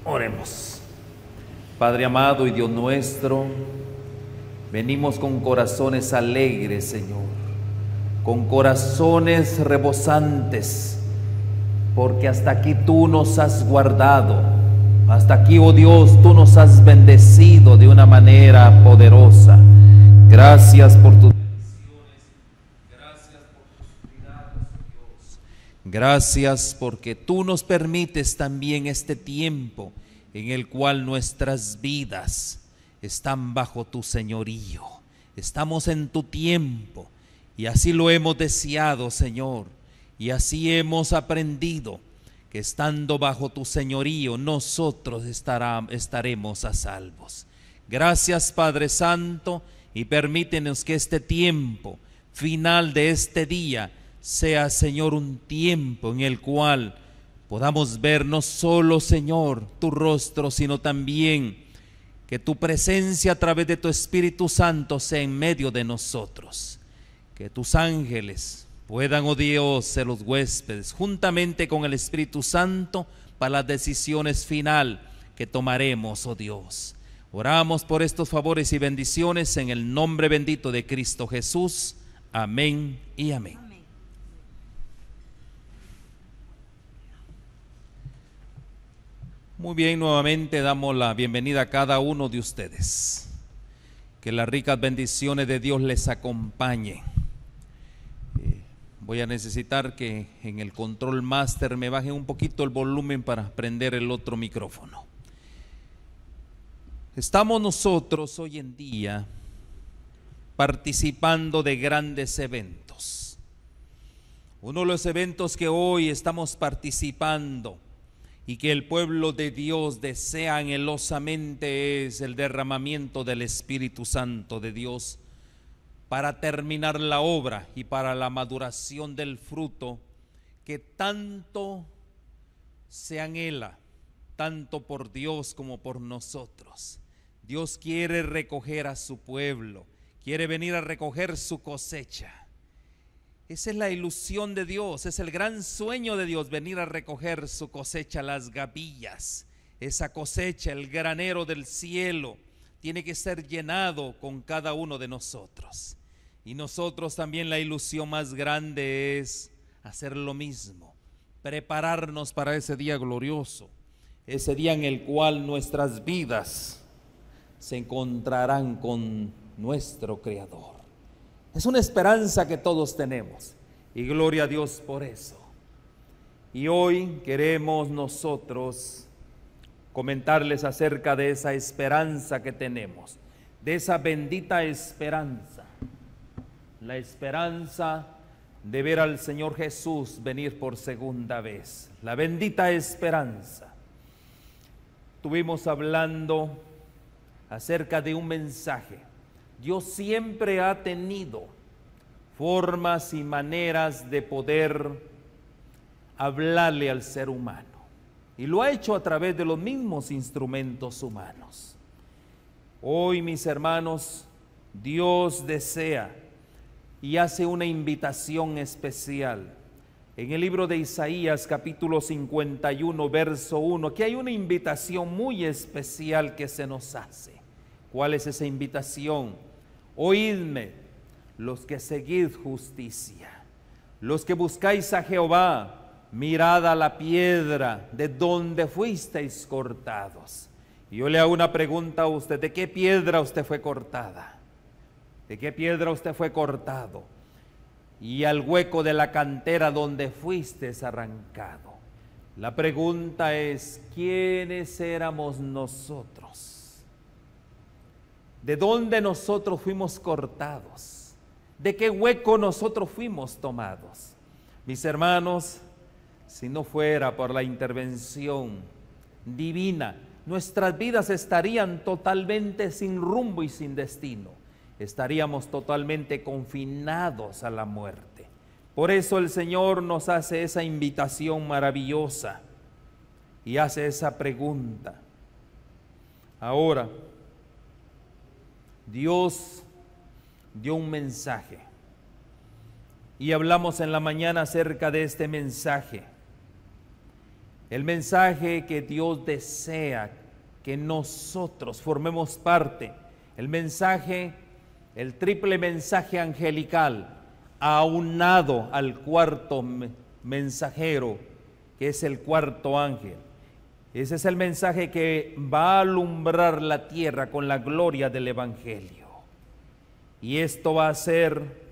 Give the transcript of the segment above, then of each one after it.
Oremos. Padre amado y Dios nuestro, venimos con corazones alegres, Señor, con corazones rebosantes, porque hasta aquí tú nos has guardado, hasta aquí, oh Dios, tú nos has bendecido de una manera poderosa. Gracias por tus bendiciones, gracias por tus cuidados, Dios. Gracias porque tú nos permites también este tiempo en el cual nuestras vidas están bajo tu señorío. Estamos en tu tiempo y así lo hemos deseado, Señor, y así hemos aprendido que estando bajo tu señorío nosotros estaremos a salvos. Gracias, Padre Santo, y permítenos que este tiempo final de este día sea, Señor, un tiempo en el cual podamos ver no solo, Señor, tu rostro, sino también que tu presencia a través de tu Espíritu Santo sea en medio de nosotros. Que tus ángeles puedan, oh Dios, ser los huéspedes, juntamente con el Espíritu Santo, para las decisiones final que tomaremos, oh Dios. Oramos por estos favores y bendiciones en el nombre bendito de Cristo Jesús. Amén y amén. Muy bien, nuevamente damos la bienvenida a cada uno de ustedes. Que las ricas bendiciones de Dios les acompañen. Voy a necesitar que en el control master me bajen un poquito el volumen para prender el otro micrófono. Estamos nosotros hoy en día participando de grandes eventos. Uno de los eventos que hoy estamos participando y que el pueblo de Dios desea anhelosamente es el derramamiento del Espíritu Santo de Dios para terminar la obra y para la maduración del fruto que tanto se anhela, tanto por Dios como por nosotros. Dios quiere recoger a su pueblo, quiere venir a recoger su cosecha. Esa es la ilusión de Dios, es el gran sueño de Dios, venir a recoger su cosecha, las gavillas. Esa cosecha, el granero del cielo, tiene que ser llenado con cada uno de nosotros. Y nosotros también la ilusión más grande es hacer lo mismo, prepararnos para ese día glorioso, ese día en el cual nuestras vidas se encontrarán con nuestro Creador. Es una esperanza que todos tenemos y gloria a Dios por eso. Y hoy queremos nosotros comentarles acerca de esa esperanza que tenemos, de esa bendita esperanza, la esperanza de ver al Señor Jesús venir por segunda vez, la bendita esperanza. Estuvimos hablando acerca de un mensaje. Dios siempre ha tenido formas y maneras de poder hablarle al ser humano, y lo ha hecho a través de los mismos instrumentos humanos. Hoy, mis hermanos, Dios desea y hace una invitación especial. En el libro de Isaías, capítulo 51, verso 1, que hay una invitación muy especial que se nos hace. ¿Cuál es esa invitación? Oídme, los que seguid justicia, los que buscáis a Jehová, mirad a la piedra de donde fuisteis cortados. Y yo le hago una pregunta a usted: ¿de qué piedra usted fue cortada? ¿De qué piedra usted fue cortado? Y al hueco de la cantera donde fuisteis arrancado. La pregunta es: ¿quiénes éramos nosotros? ¿De dónde nosotros fuimos cortados? ¿De qué hueco nosotros fuimos tomados? Mis hermanos, si no fuera por la intervención divina, nuestras vidas estarían totalmente sin rumbo y sin destino. Estaríamos totalmente confinados a la muerte. Por eso el Señor nos hace esa invitación maravillosa y hace esa pregunta. Ahora, Dios dio un mensaje y hablamos en la mañana acerca de este mensaje. el mensaje que Dios desea que nosotros formemos parte, el mensaje, el triple mensaje angelical, aunado al cuarto mensajero, que es el cuarto ángel. Ese es el mensaje que va a alumbrar la tierra con la gloria del Evangelio. Y esto va a ser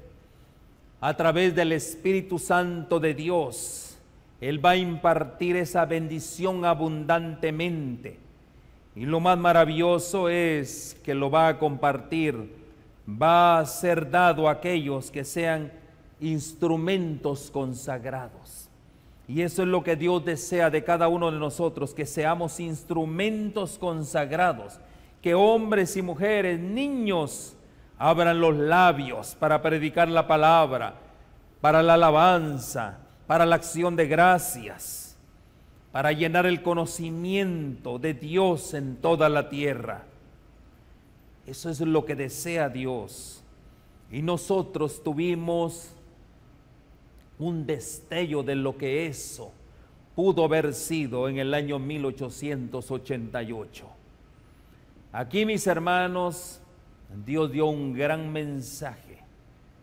a través del Espíritu Santo de Dios. Él va a impartir esa bendición abundantemente. Y lo más maravilloso es que lo va a compartir, va a ser dado a aquellos que sean instrumentos consagrados. Y eso es lo que Dios desea de cada uno de nosotros, que seamos instrumentos consagrados, que hombres y mujeres, niños, abran los labios para predicar la palabra, para la alabanza, para la acción de gracias, para llenar el conocimiento de Dios en toda la tierra. Eso es lo que desea Dios. Y nosotros tuvimos un destello de lo que eso pudo haber sido en el año 1888. Aquí, mis hermanos, Dios dio un gran mensaje.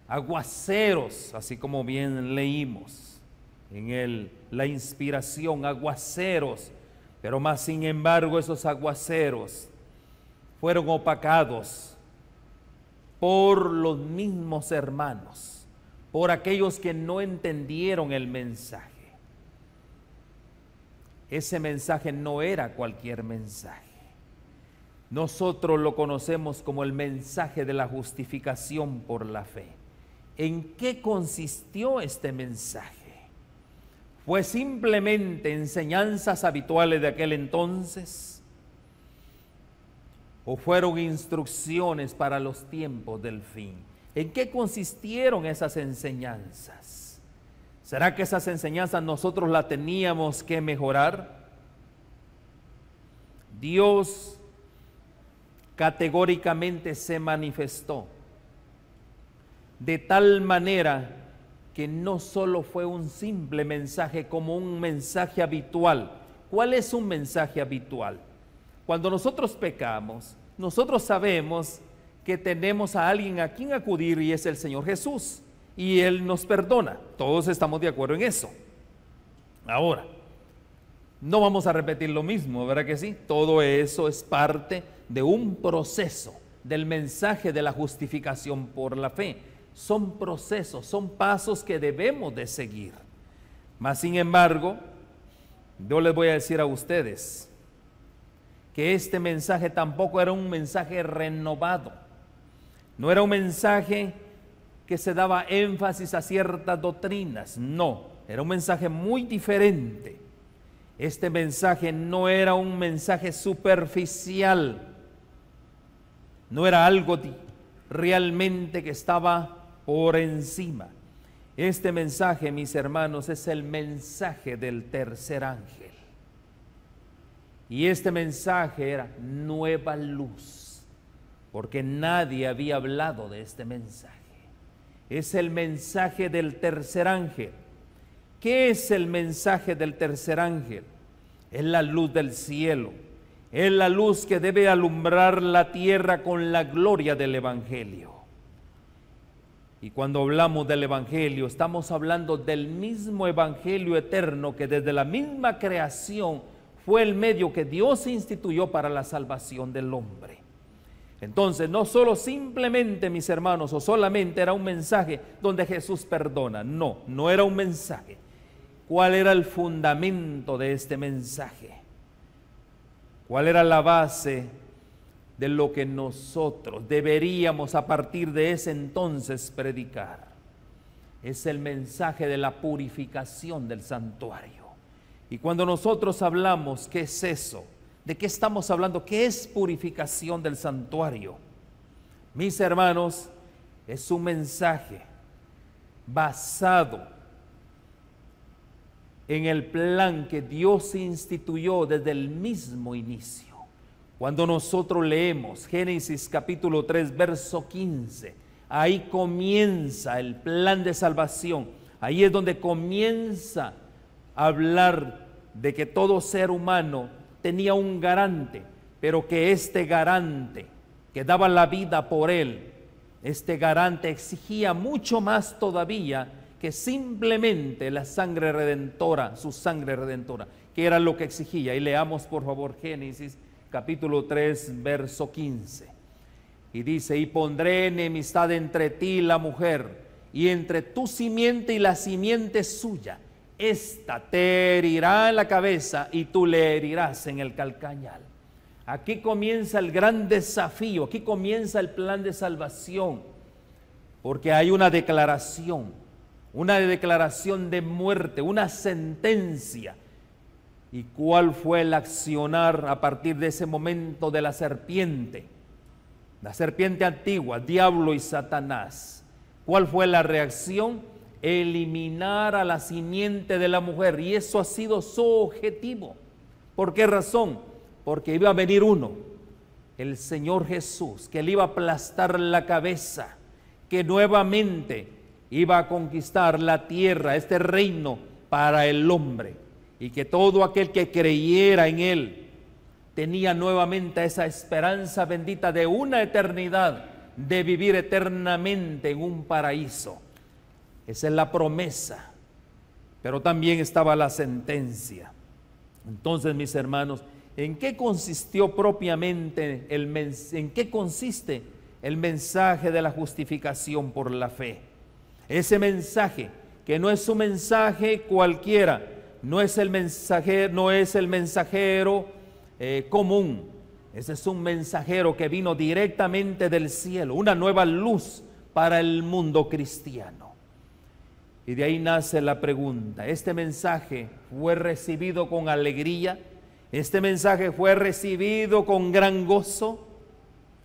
Aguaceros, así como bien leímos en la inspiración, aguaceros, pero más sin embargo esos aguaceros fueron opacados por los mismos hermanos, por aquellos que no entendieron el mensaje. Ese mensaje no era cualquier mensaje. Nosotros lo conocemos como el mensaje de la justificación por la fe. ¿En qué consistió este mensaje? ¿Fue simplemente enseñanzas habituales de aquel entonces? ¿O fueron instrucciones para los tiempos del fin? ¿En qué consistieron esas enseñanzas? ¿Será que esas enseñanzas nosotros las teníamos que mejorar? Dios categóricamente se manifestó de tal manera que no solo fue un simple mensaje como un mensaje habitual. ¿Cuál es un mensaje habitual? Cuando nosotros pecamos, nosotros sabemos que tenemos a alguien a quien acudir y es el Señor Jesús, y Él nos perdona. Todos estamos de acuerdo en eso. Ahora, no vamos a repetir lo mismo, ¿verdad que sí? Todo eso es parte de un proceso del mensaje de la justificación por la fe. Son procesos, son pasos que debemos de seguir. Mas sin embargo, yo les voy a decir a ustedes que este mensaje tampoco era un mensaje renovado. No era un mensaje que se daba énfasis a ciertas doctrinas. No, era un mensaje muy diferente. Este mensaje no era un mensaje superficial. No era algo realmente que estaba por encima. Este mensaje, mis hermanos, es el mensaje del tercer ángel. Y este mensaje era nueva luz, porque nadie había hablado de este mensaje. Es el mensaje del tercer ángel. ¿Qué es el mensaje del tercer ángel? Es la luz del cielo. Es la luz que debe alumbrar la tierra con la gloria del Evangelio. Y cuando hablamos del Evangelio, estamos hablando del mismo Evangelio eterno que desde la misma creación fue el medio que Dios instituyó para la salvación del hombre. Entonces, no solo simplemente, mis hermanos, o solamente era un mensaje donde Jesús perdona. No, no era un mensaje. ¿Cuál era el fundamento de este mensaje? ¿Cuál era la base de lo que nosotros deberíamos a partir de ese entonces predicar? Es el mensaje de la purificación del santuario. Y cuando nosotros hablamos, ¿qué es eso? ¿De qué estamos hablando? ¿Qué es purificación del santuario? Mis hermanos, es un mensaje basado en el plan que Dios instituyó desde el mismo inicio. Cuando nosotros leemos Génesis capítulo 3, verso 15, ahí comienza el plan de salvación. Ahí es donde comienza a hablar de que todo ser humano tenía un garante, pero que este garante que daba la vida por él, este garante exigía mucho más todavía que simplemente la sangre redentora, su sangre redentora, que era lo que exigía. Y leamos por favor Génesis capítulo 3, verso 15. Y dice: y pondré enemistad entre ti y la mujer, y entre tu simiente y la simiente suya. Esta te herirá en la cabeza y tú le herirás en el calcañal. Aquí comienza el gran desafío, aquí comienza el plan de salvación, porque hay una declaración de muerte, una sentencia. ¿Y cuál fue el accionar a partir de ese momento de la serpiente? La serpiente antigua, diablo y Satanás. ¿Cuál fue la reacción? Eliminar a la simiente de la mujer, y eso ha sido su objetivo. ¿Por qué razón? Porque iba a venir uno, el Señor Jesús, que le iba a aplastar la cabeza, que nuevamente iba a conquistar la tierra, este reino para el hombre, y que todo aquel que creyera en él tenía nuevamente esa esperanza bendita de una eternidad, de vivir eternamente en un paraíso. Esa es la promesa, pero también estaba la sentencia. Entonces, mis hermanos, ¿en qué consistió propiamente en qué consiste el mensaje de la justificación por la fe? Ese mensaje, que no es un mensaje cualquiera, no es el mensajero común. Ese es un mensajero que vino directamente del cielo, una nueva luz para el mundo cristiano. Y de ahí nace la pregunta: ¿este mensaje fue recibido con alegría? ¿Este mensaje fue recibido con gran gozo?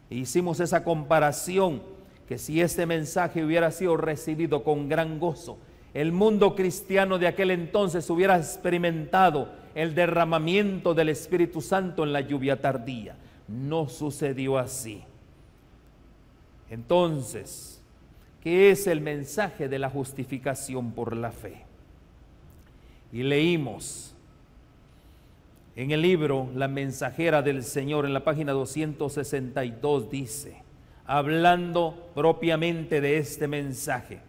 Hicimos esa comparación, que si este mensaje hubiera sido recibido con gran gozo, el mundo cristiano de aquel entonces hubiera experimentado el derramamiento del Espíritu Santo en la lluvia tardía. No sucedió así. Entonces, ¿qué es el mensaje de la justificación por la fe? Y leímos en el libro La Mensajera del Señor, en la página 262, dice, hablando propiamente de este mensaje,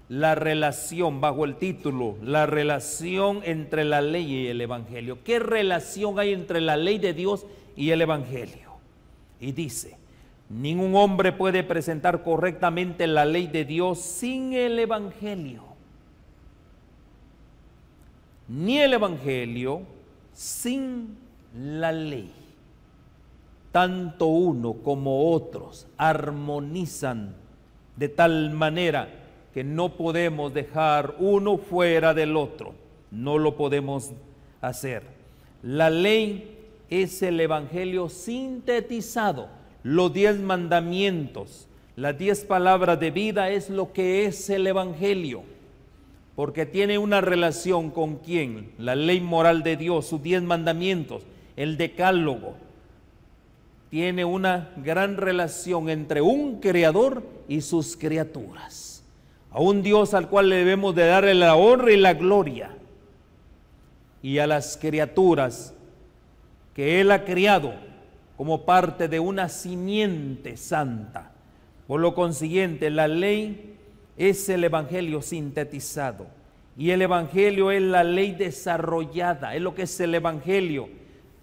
la relación, bajo el título, la relación entre la ley y el evangelio. ¿Qué relación hay entre la ley de Dios y el evangelio? Y dice: ningún hombre puede presentar correctamente la ley de Dios sin el evangelio, ni el evangelio sin la ley. Tanto uno como otros armonizan de tal manera que no podemos dejar uno fuera del otro. No lo podemos hacer. La ley es el evangelio sintetizado. Los 10 mandamientos, las 10 palabras de vida es lo que es el evangelio, porque tiene una relación con ¿quién? La ley moral de Dios, sus 10 mandamientos, el decálogo. Tiene una gran relación entre un creador y sus criaturas, a un Dios al cual le debemos de darle la honra y la gloria, y a las criaturas que Él ha criado como parte de una simiente santa. Por lo consiguiente, la ley es el evangelio sintetizado, y el evangelio es la ley desarrollada. Es lo que es el evangelio.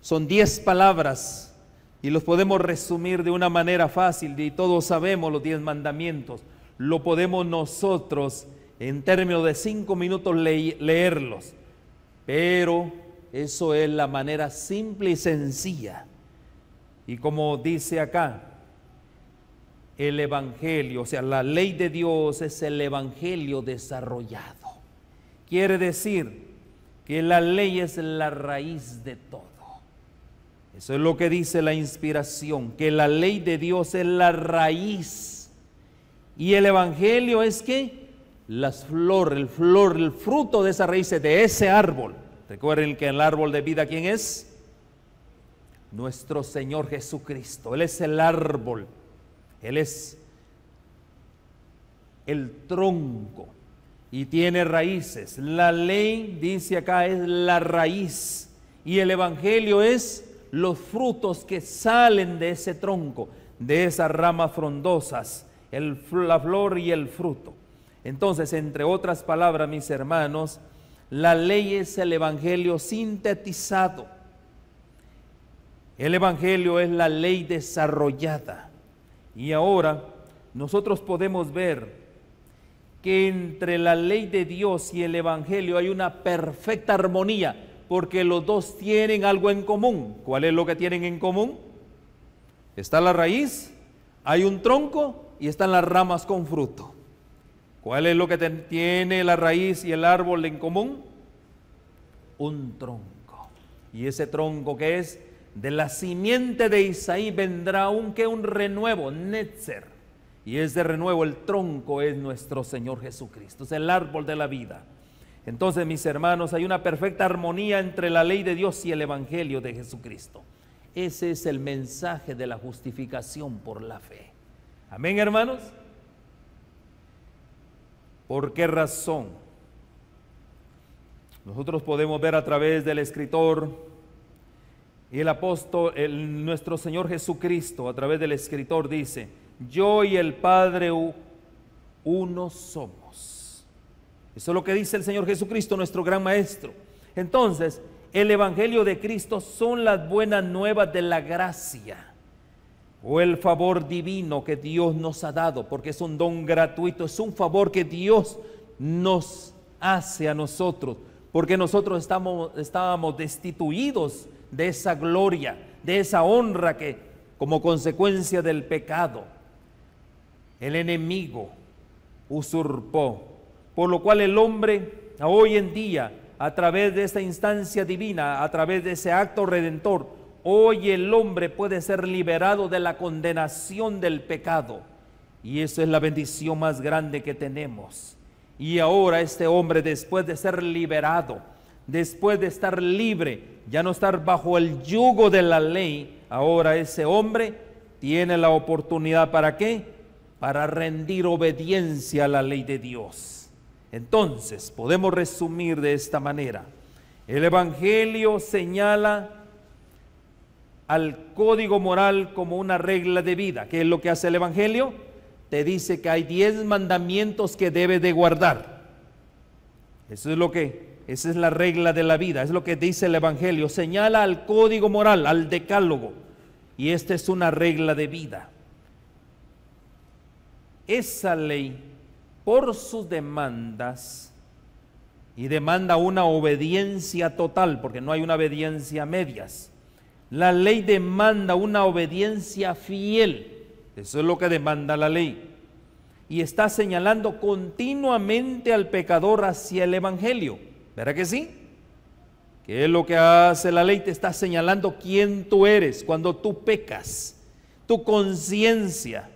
Son 10 palabras y los podemos resumir de una manera fácil, y todos sabemos los 10 mandamientos. Lo podemos nosotros en términos de 5 minutos leerlos, pero eso es la manera simple y sencilla. Y como dice acá, el evangelio, o sea, la ley de Dios es el evangelio desarrollado. Quiere decir que la ley es la raíz de todo. Eso es lo que dice la inspiración, que la ley de Dios es la raíz. Y el evangelio es que el fruto de esa raíz, de ese árbol. Recuerden que el árbol de vida, ¿quién es? Nuestro Señor Jesucristo. Él es el árbol, Él es el tronco, y tiene raíces. La ley, dice acá, es la raíz, y el evangelio es los frutos que salen de ese tronco, de esas ramas frondosas, la flor y el fruto. Entonces, entre otras palabras, mis hermanos, la ley es el evangelio sintetizado. El evangelio es la ley desarrollada. Y ahora nosotros podemos ver que entre la ley de Dios y el evangelio hay una perfecta armonía, porque los dos tienen algo en común. ¿Cuál es lo que tienen en común? Está la raíz, hay un tronco y están las ramas con fruto. ¿Cuál es lo que tiene la raíz y el árbol en común? Un tronco. Y ese tronco, que es de la simiente de Isaí, vendrá un renuevo, Netzer. Y ese renuevo, el tronco, es nuestro Señor Jesucristo, es el árbol de la vida. Entonces, mis hermanos, hay una perfecta armonía entre la ley de Dios y el evangelio de Jesucristo. Ese es el mensaje de la justificación por la fe. Amén, hermanos. ¿Por qué razón? Nosotros podemos ver a través del escritor y el apóstol, nuestro Señor Jesucristo, a través del escritor dice: yo y el Padre uno somos. Eso es lo que dice el Señor Jesucristo, nuestro gran maestro. Entonces, el evangelio de Cristo son las buenas nuevas de la gracia, o el favor divino que Dios nos ha dado, porque es un don gratuito, es un favor que Dios nos hace a nosotros, porque nosotros estábamos destituidos de esa gloria, de esa honra que como consecuencia del pecado el enemigo usurpó, por lo cual el hombre hoy en día, a través de esta instancia divina, a través de ese acto redentor, hoy el hombre puede ser liberado de la condenación del pecado, y eso es la bendición más grande que tenemos. Y ahora este hombre, después de ser liberado, después de estar libre, ya no estar bajo el yugo de la ley, ahora ese hombre tiene la oportunidad, ¿para qué? Para rendir obediencia a la ley de Dios. Entonces, podemos resumir de esta manera: el evangelio señala al código moral como una regla de vida. ¿Qué es lo que hace el evangelio? Te dice que hay 10 mandamientos que debes de guardar. Esa es la regla de la vida, es lo que dice el evangelio. Señala al código moral, al decálogo, y esta es una regla de vida. Esa ley, por sus demandas, y demanda una obediencia total, porque no hay una obediencia a medias. La ley demanda una obediencia fiel. Eso es lo que demanda la ley. Y está señalando continuamente al pecador hacia el evangelio. ¿Verdad que sí? ¿Qué es lo que hace la ley? Te está señalando quién tú eres cuando tú pecas. Tu conciencia,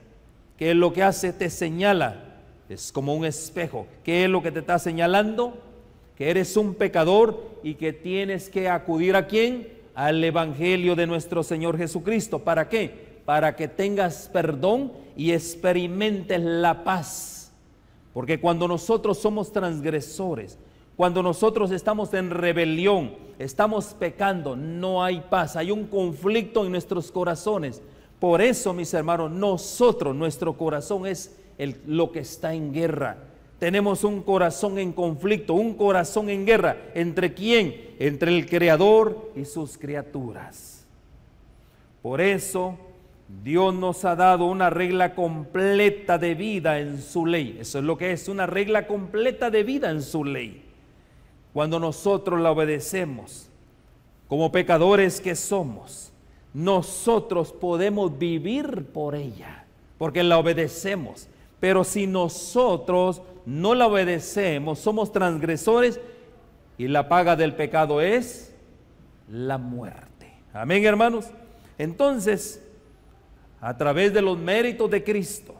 ¿qué es lo que hace? Te señala. Es como un espejo. ¿Qué es lo que te está señalando? Que eres un pecador y que tienes que acudir ¿a quién? Al evangelio de nuestro Señor Jesucristo. ¿Para qué? Para que tengas perdón y experimentes la paz. Porque cuando nosotros somos transgresores, cuando nosotros estamos en rebelión, estamos pecando, no hay paz, hay un conflicto en nuestros corazones. Por eso, mis hermanos, nuestro corazón es lo que está en guerra. Tenemos un corazón en conflicto, un corazón en guerra. ¿Entre quién? Entre el Creador y sus criaturas. Por eso, Dios nos ha dado una regla completa de vida en su ley. Eso es lo que es, una regla completa de vida en su ley. Cuando nosotros la obedecemos, como pecadores que somos, nosotros podemos vivir por ella, porque la obedecemos. Pero si nosotros no la obedecemos, somos transgresores, y la paga del pecado es la muerte. Amén, hermanos. Entonces, a través de los méritos de Cristo,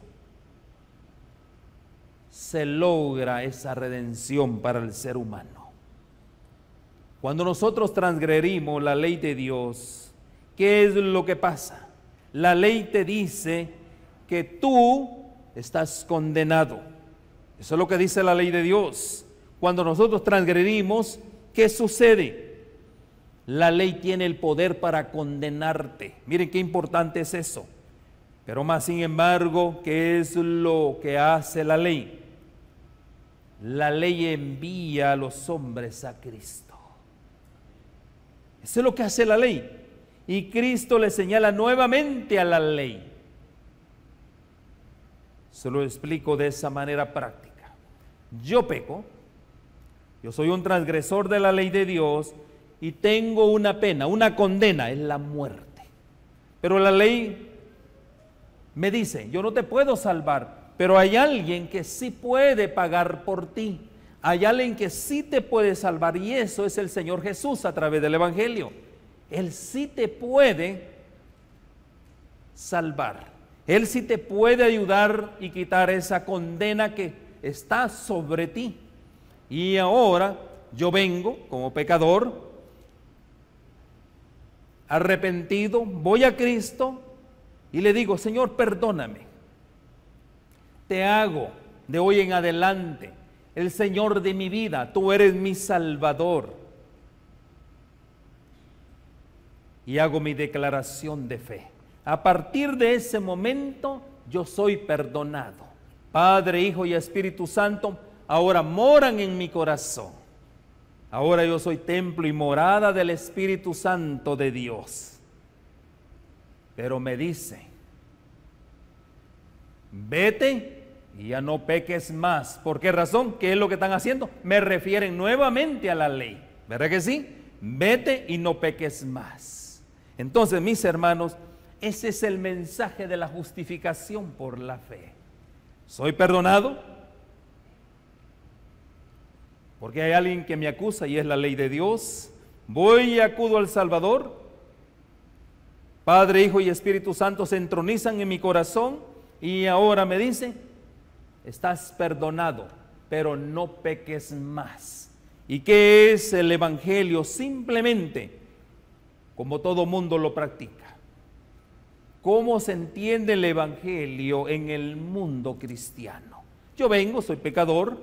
se logra esa redención para el ser humano. Cuando nosotros transgredimos la ley de Dios, ¿qué es lo que pasa? La ley te dice que tú estás condenado. Eso es lo que dice la ley de Dios. Cuando nosotros transgredimos, ¿qué sucede? La ley tiene el poder para condenarte. Miren qué importante es eso. Pero más sin embargo, ¿qué es lo que hace la ley? La ley envía a los hombres a Cristo. Eso es lo que hace la ley. Y Cristo le señala nuevamente a la ley. Se lo explico de esa manera práctica. Yo peco, yo soy un transgresor de la ley de Dios y tengo una pena, una condena, es la muerte. Pero la ley me dice, yo no te puedo salvar, pero hay alguien que sí puede pagar por ti. Hay alguien que sí te puede salvar y eso es el Señor Jesús a través del Evangelio. Él sí te puede salvar. Él sí te puede ayudar y quitar esa condena que está sobre ti. Y ahora yo vengo como pecador, arrepentido, voy a Cristo y le digo, Señor, perdóname. Te hago de hoy en adelante el Señor de mi vida, tú eres mi Salvador. Y hago mi declaración de fe. A partir de ese momento yo soy perdonado. Padre, Hijo y Espíritu Santo ahora moran en mi corazón. Ahora yo soy templo y morada del Espíritu Santo de Dios. Pero me dice, vete y ya no peques más. ¿Por qué razón? ¿Qué es lo que están haciendo? Me refieren nuevamente a la ley. ¿Verdad que sí? Vete y no peques más. Entonces, mis hermanos, ese es el mensaje de la justificación por la fe. Soy perdonado porque hay alguien que me acusa y es la ley de Dios. Voy y acudo al Salvador. Padre, Hijo y Espíritu Santo se entronizan en mi corazón y ahora me dice, estás perdonado, pero no peques más. ¿Y qué es el Evangelio? Simplemente, como todo mundo lo practica. ¿Cómo se entiende el Evangelio en el mundo cristiano? Yo vengo, soy pecador,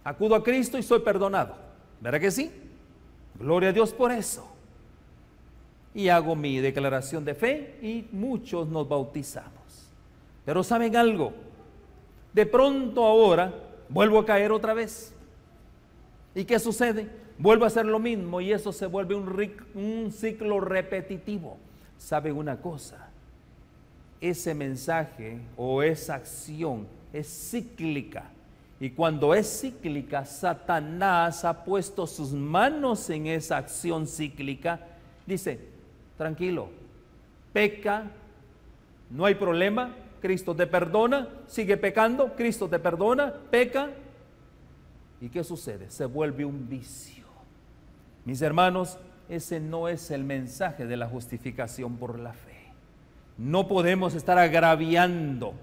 acudo a Cristo y soy perdonado. ¿Verdad que sí? Gloria a Dios por eso. Y hago mi declaración de fe y muchos nos bautizamos. Pero ¿saben algo? De pronto ahora vuelvo a caer otra vez. ¿Y qué sucede? Vuelvo a hacer lo mismo y eso se vuelve un ciclo repetitivo. ¿Saben una cosa? Ese mensaje o esa acción es cíclica. Y cuando es cíclica, Satanás ha puesto sus manos en esa acción cíclica. Dice, tranquilo, peca, no hay problema, Cristo te perdona, sigue pecando, Cristo te perdona, peca. ¿Y qué sucede? Se vuelve un vicio. Mis hermanos, ese no es el mensaje de la justificación por la fe. No podemos estar agraviando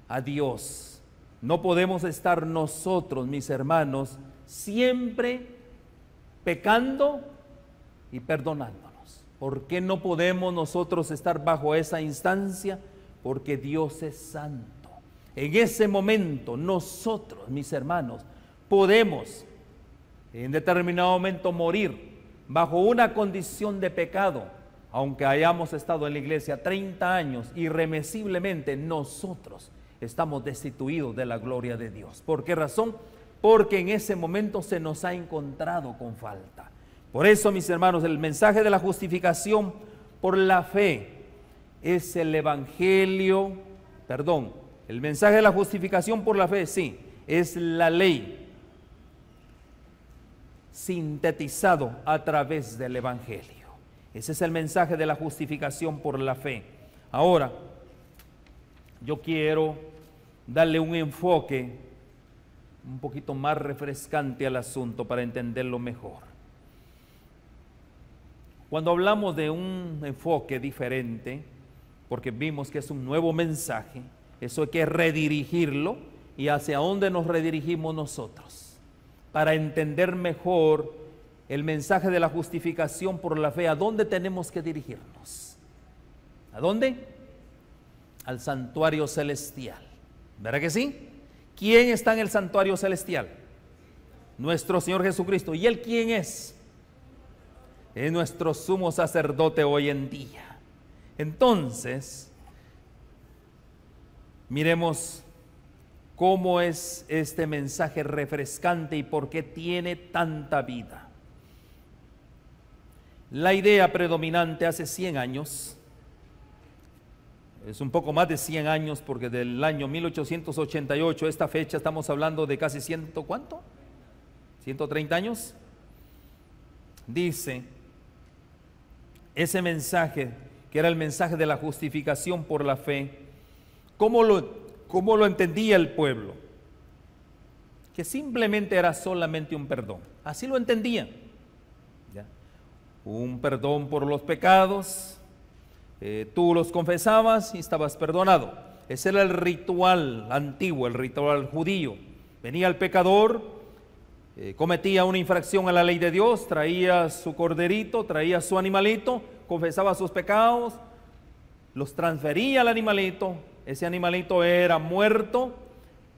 a Dios. No podemos estar nosotros, mis hermanos, siempre pecando y perdonándonos. ¿Por qué no podemos nosotros estar bajo esa instancia? Porque Dios es santo. En ese momento nosotros, mis hermanos, podemos en determinado momento morir bajo una condición de pecado, aunque hayamos estado en la iglesia 30 años, irremisiblemente nosotros estamos destituidos de la gloria de Dios. ¿Por qué razón? Porque en ese momento se nos ha encontrado con falta. Por eso, mis hermanos, el mensaje de la justificación por la fe es el evangelio, el mensaje de la justificación por la fe, sí, es la ley sintetizado a través del evangelio. Ese es el mensaje de la justificación por la fe. Ahora, yo quiero darle un enfoque un poquito más refrescante al asunto para entenderlo mejor. Cuando hablamos de un enfoque diferente, porque vimos que es un nuevo mensaje, eso hay que redirigirlo. ¿Y hacia dónde nos redirigimos nosotros? Para entender mejor el mensaje de la justificación por la fe, ¿a dónde tenemos que dirigirnos? ¿A dónde? Al santuario celestial. ¿Verdad que sí? ¿Quién está en el santuario celestial? Nuestro Señor Jesucristo. ¿Y Él quién es? Es nuestro sumo sacerdote hoy en día. Entonces, miremos cómo es este mensaje refrescante y por qué tiene tanta vida. La idea predominante hace 100 años, es un poco más de 100 años, porque del año 1888, esta fecha, estamos hablando de casi ¿cuánto? 130 años. Dice, ese mensaje, que era el mensaje de la justificación por la fe, ¿cómo lo entendía el pueblo? Que simplemente era solamente un perdón. Así lo entendían. ¿Ya? Un perdón por los pecados. Tú los confesabas y estabas perdonado. Ese era el ritual antiguo, el ritual judío. Venía el pecador, cometía una infracción a la ley de Dios, traía su corderito, traía su animalito, confesaba sus pecados, los transfería al animalito. Ese animalito era muerto,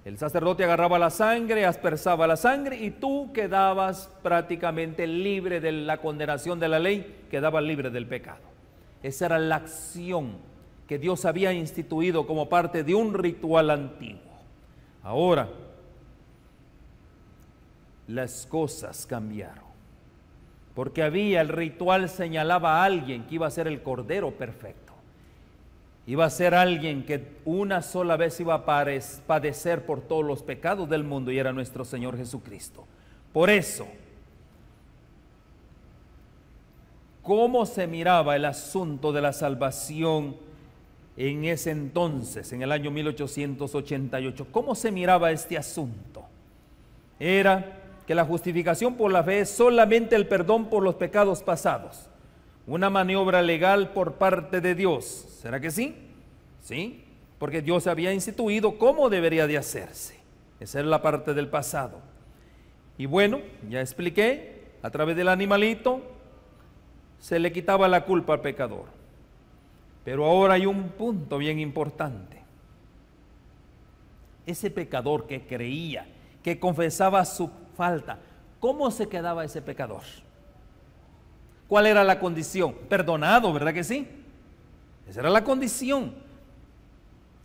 el sacerdote agarraba la sangre, aspersaba la sangre y tú quedabas prácticamente libre de la condenación de la ley, quedabas libre del pecado. Esa era la acción que Dios había instituido como parte de un ritual antiguo. Ahora, las cosas cambiaron, porque el ritual señalaba a alguien que iba a ser el Cordero perfecto. Iba a ser alguien que una sola vez iba a padecer por todos los pecados del mundo, y era nuestro Señor Jesucristo. Por eso, ¿cómo se miraba el asunto de la salvación en ese entonces, en el año 1888? ¿Cómo se miraba este asunto? Era que la justificación por la fe es solamente el perdón por los pecados pasados, una maniobra legal por parte de Dios. ¿Será que sí? Sí, porque Dios había instituido cómo debería de hacerse. Esa es la parte del pasado. Y bueno, ya expliqué, a través del animalito se le quitaba la culpa al pecador. Pero ahora hay un punto bien importante. Ese pecador que creía, que confesaba su falta, ¿cómo se quedaba ese pecador? ¿Cuál era la condición? Perdonado, ¿verdad que sí? Esa era la condición.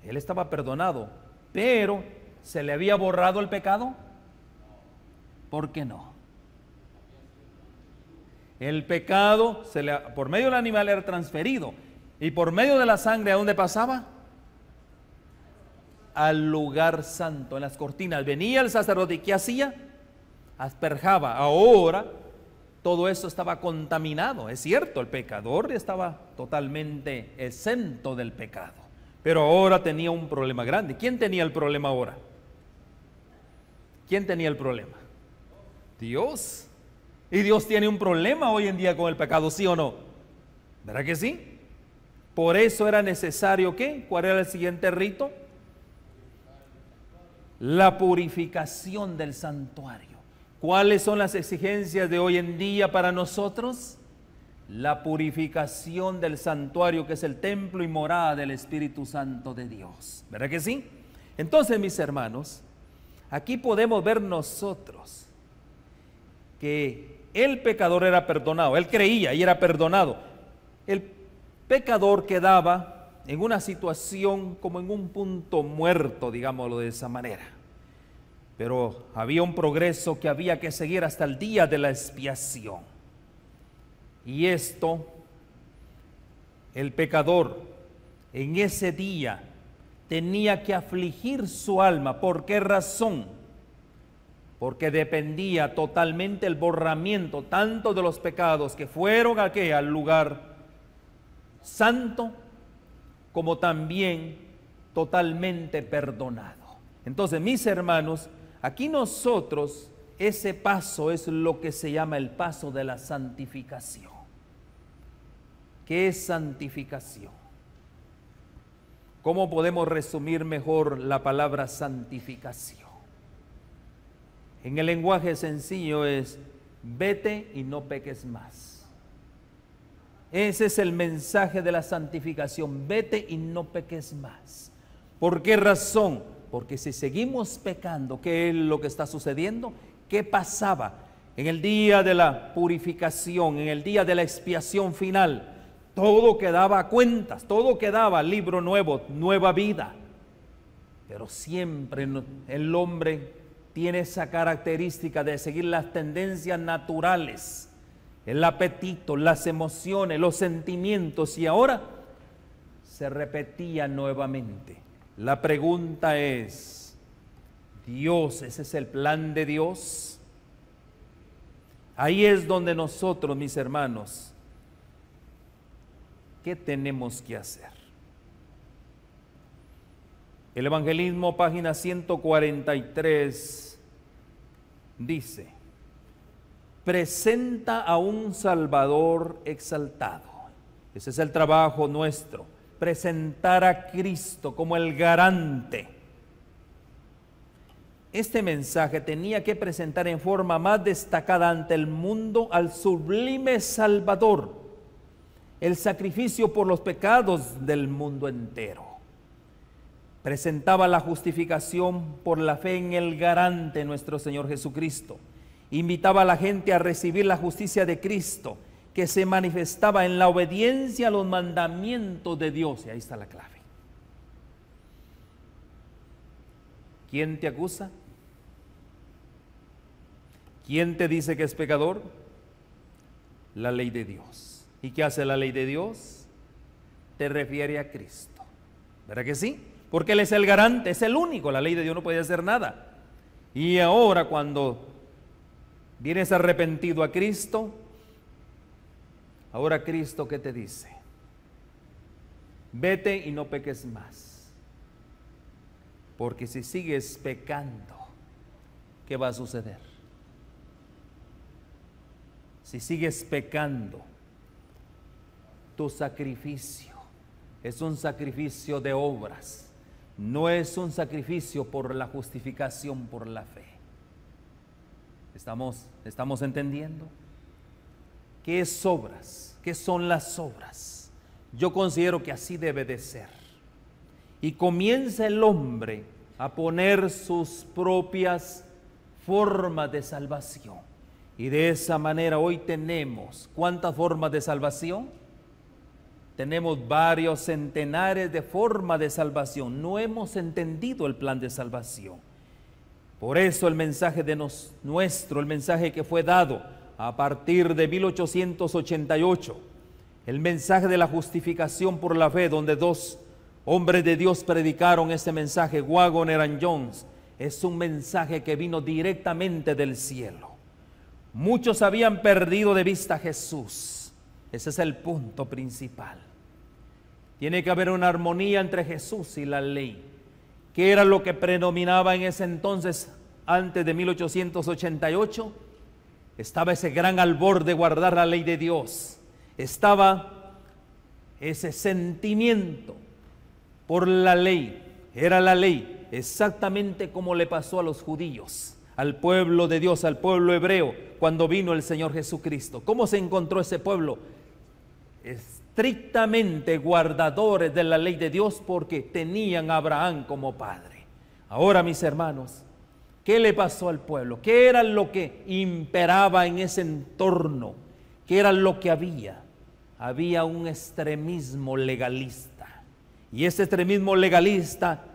Él estaba perdonado, pero ¿se le había borrado el pecado? ¿Por qué no? El pecado por medio del animal era transferido, y por medio de la sangre, ¿a dónde pasaba? Al lugar santo, en las cortinas. Venía el sacerdote, ¿y qué hacía? Asperjaba. Ahora todo eso estaba contaminado. Es cierto, el pecador estaba totalmente exento del pecado, pero ahora tenía un problema grande. ¿Quién tenía el problema ahora? ¿Quién tenía el problema? Dios. Y Dios tiene un problema hoy en día con el pecado, ¿sí o no? ¿Verdad que sí? Por eso era necesario, ¿qué? ¿Cuál era el siguiente rito? La purificación del santuario. ¿Cuáles son las exigencias de hoy en día para nosotros? La purificación del santuario, que es el templo y morada del Espíritu Santo de Dios. ¿Verdad que sí? Entonces, mis hermanos, aquí podemos ver nosotros que el pecador era perdonado. Él creía y era perdonado. El pecador quedaba en una situación como en un punto muerto, digámoslo de esa manera. Pero había un progreso que había que seguir hasta el día de la expiación. Y esto, el pecador en ese día tenía que afligir su alma. ¿Por qué razón? Porque dependía totalmente el borramiento tanto de los pecados que fueron al lugar santo, como también totalmente perdonado. Entonces, mis hermanos, aquí nosotros, ese paso es lo que se llama el paso de la santificación. ¿Qué es santificación? ¿Cómo podemos resumir mejor la palabra santificación? En el lenguaje sencillo es: vete y no peques más. Ese es el mensaje de la santificación: vete y no peques más. ¿Por qué razón? Porque si seguimos pecando, ¿qué es lo que está sucediendo? ¿Qué pasaba en el día de la purificación, en el día de la expiación final? Todo quedaba a cuentas, todo quedaba libro nuevo, nueva vida. Pero siempre el hombre tiene esa característica de seguir las tendencias naturales, el apetito, las emociones, los sentimientos, y ahora se repetía nuevamente. La pregunta es, ¿Dios, ese es el plan de Dios? Ahí es donde nosotros, mis hermanos, ¿qué tenemos que hacer? El Evangelismo, página 143, dice: presenta a un Salvador exaltado. Ese es el trabajo nuestro, presentar a Cristo como el garante. Este mensaje tenía que presentar en forma más destacada ante el mundo al sublime Salvador, el sacrificio por los pecados del mundo entero. Presentaba la justificación por la fe en el garante, nuestro Señor Jesucristo. Invitaba a la gente a recibir la justicia de Cristo, que se manifestaba en la obediencia a los mandamientos de Dios. Y ahí está la clave. ¿Quién te acusa? ¿Quién te dice que es pecador? La ley de Dios. ¿Y qué hace la ley de Dios? Te refiere a Cristo. ¿Verdad que sí? Porque Él es el garante, es el único. La ley de Dios no puede hacer nada. Y ahora cuando vienes arrepentido a Cristo, ahora Cristo, ¿qué te dice? Vete y no peques más. Porque si sigues pecando, ¿qué va a suceder? Si sigues pecando, tu sacrificio es un sacrificio de obras, no es un sacrificio por la justificación por la fe. ¿Estamos entendiendo? ¿Qué es obras? ¿Qué son las obras? Yo considero que así debe de ser. Y comienza el hombre a poner sus propias formas de salvación. Y de esa manera hoy tenemos, ¿cuántas formas de salvación? Tenemos varios centenares de formas de salvación. No hemos entendido el plan de salvación. Por eso el mensaje de nuestro, el mensaje que fue dado a partir de 1888, el mensaje de la justificación por la fe, donde dos hombres de Dios predicaron ese mensaje, Waggoner y Jones, es un mensaje que vino directamente del cielo. Muchos habían perdido de vista a Jesús. Ese es el punto principal. Tiene que haber una armonía entre Jesús y la ley. ¿Qué era lo que predominaba en ese entonces, antes de 1888? Estaba ese gran albor de guardar la ley de Dios. Estaba ese sentimiento por la ley. Era la ley, exactamente como le pasó a los judíos, al pueblo de Dios, al pueblo hebreo, cuando vino el Señor Jesucristo. ¿Cómo se encontró ese pueblo? Estrictamente guardadores de la ley de Dios, porque tenían a Abraham como padre. Ahora, mis hermanos, ¿qué le pasó al pueblo? ¿Qué era lo que imperaba en ese entorno? ¿Qué era lo que había? Había un extremismo legalista. Y ese extremismo legalista,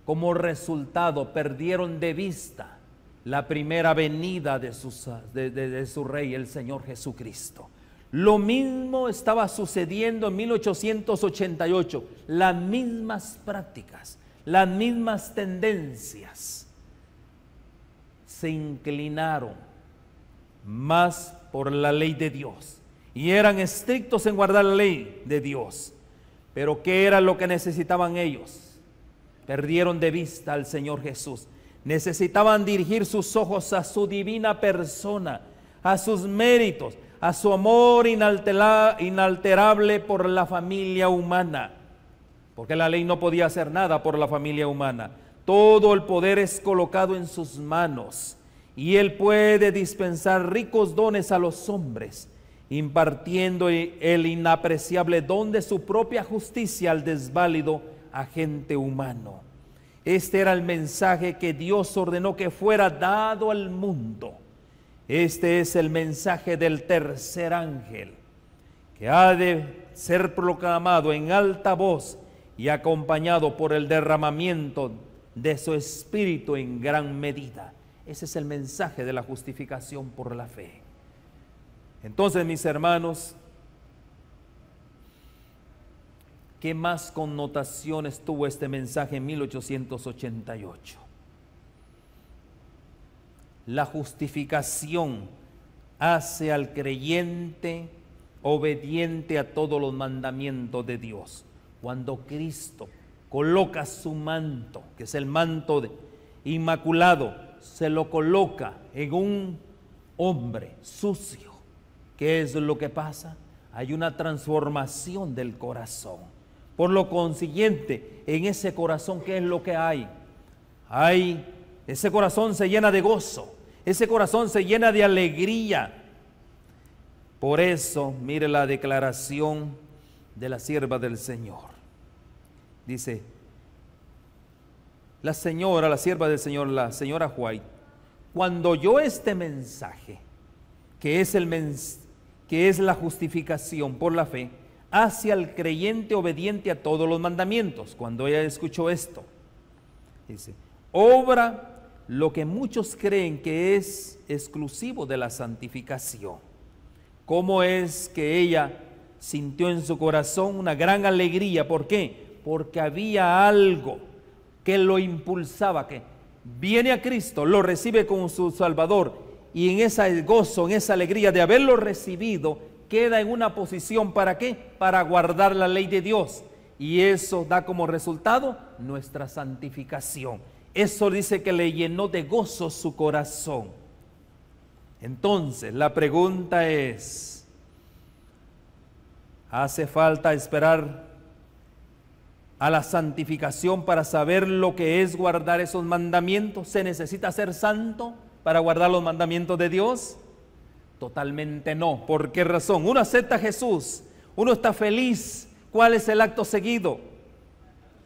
como resultado, perdieron de vista la primera venida de su rey, el Señor Jesucristo. Lo mismo estaba sucediendo en 1888, las mismas prácticas, las mismas tendencias. Se inclinaron más por la ley de Dios y eran estrictos en guardar la ley de Dios. Pero ¿qué era lo que necesitaban ellos? Perdieron de vista al Señor Jesús. Necesitaban dirigir sus ojos a su divina persona, a sus méritos, a su amor inalterable por la familia humana, porque la ley no podía hacer nada por la familia humana. Todo el poder es colocado en sus manos y Él puede dispensar ricos dones a los hombres, impartiendo el inapreciable don de su propia justicia al desválido agente humano. Este era el mensaje que Dios ordenó que fuera dado al mundo. Este es el mensaje del tercer ángel, que ha de ser proclamado en alta voz y acompañado por el derramamiento de su espíritu en gran medida. Ese es el mensaje de la justificación por la fe. Entonces, mis hermanos, ¿qué más connotaciones tuvo este mensaje en 1888? La justificación hace al creyente obediente a todos los mandamientos de Dios. Cuando Cristo coloca su manto, que es el manto inmaculado, se lo coloca en un hombre sucio, ¿qué es lo que pasa? Hay una transformación del corazón. Por lo consiguiente, en ese corazón, ¿qué es lo que hay? Ese corazón se llena de gozo, ese corazón se llena de alegría. Por eso, mire la declaración de la sierva del Señor. Dice, la sierva del Señor, la señora White, cuando oyó este mensaje, que es la justificación por la fe, hacia el creyente obediente a todos los mandamientos. Cuando ella escuchó esto, dice, obra lo que muchos creen que es exclusivo de la santificación. ¿Cómo es que ella sintió en su corazón una gran alegría? ¿Por qué? Porque había algo que lo impulsaba, que viene a Cristo, lo recibe como su Salvador, y en ese gozo, en esa alegría de haberlo recibido, queda en una posición, ¿para qué? Para guardar la ley de Dios, y eso da como resultado nuestra santificación. Eso dice que le llenó de gozo su corazón. Entonces, la pregunta es, ¿hace falta esperar a la santificación para saber lo que es guardar esos mandamientos? ¿Se necesita ser santo para guardar los mandamientos de Dios? Totalmente no. ¿Por qué razón? Uno acepta a Jesús, uno está feliz. ¿Cuál es el acto seguido?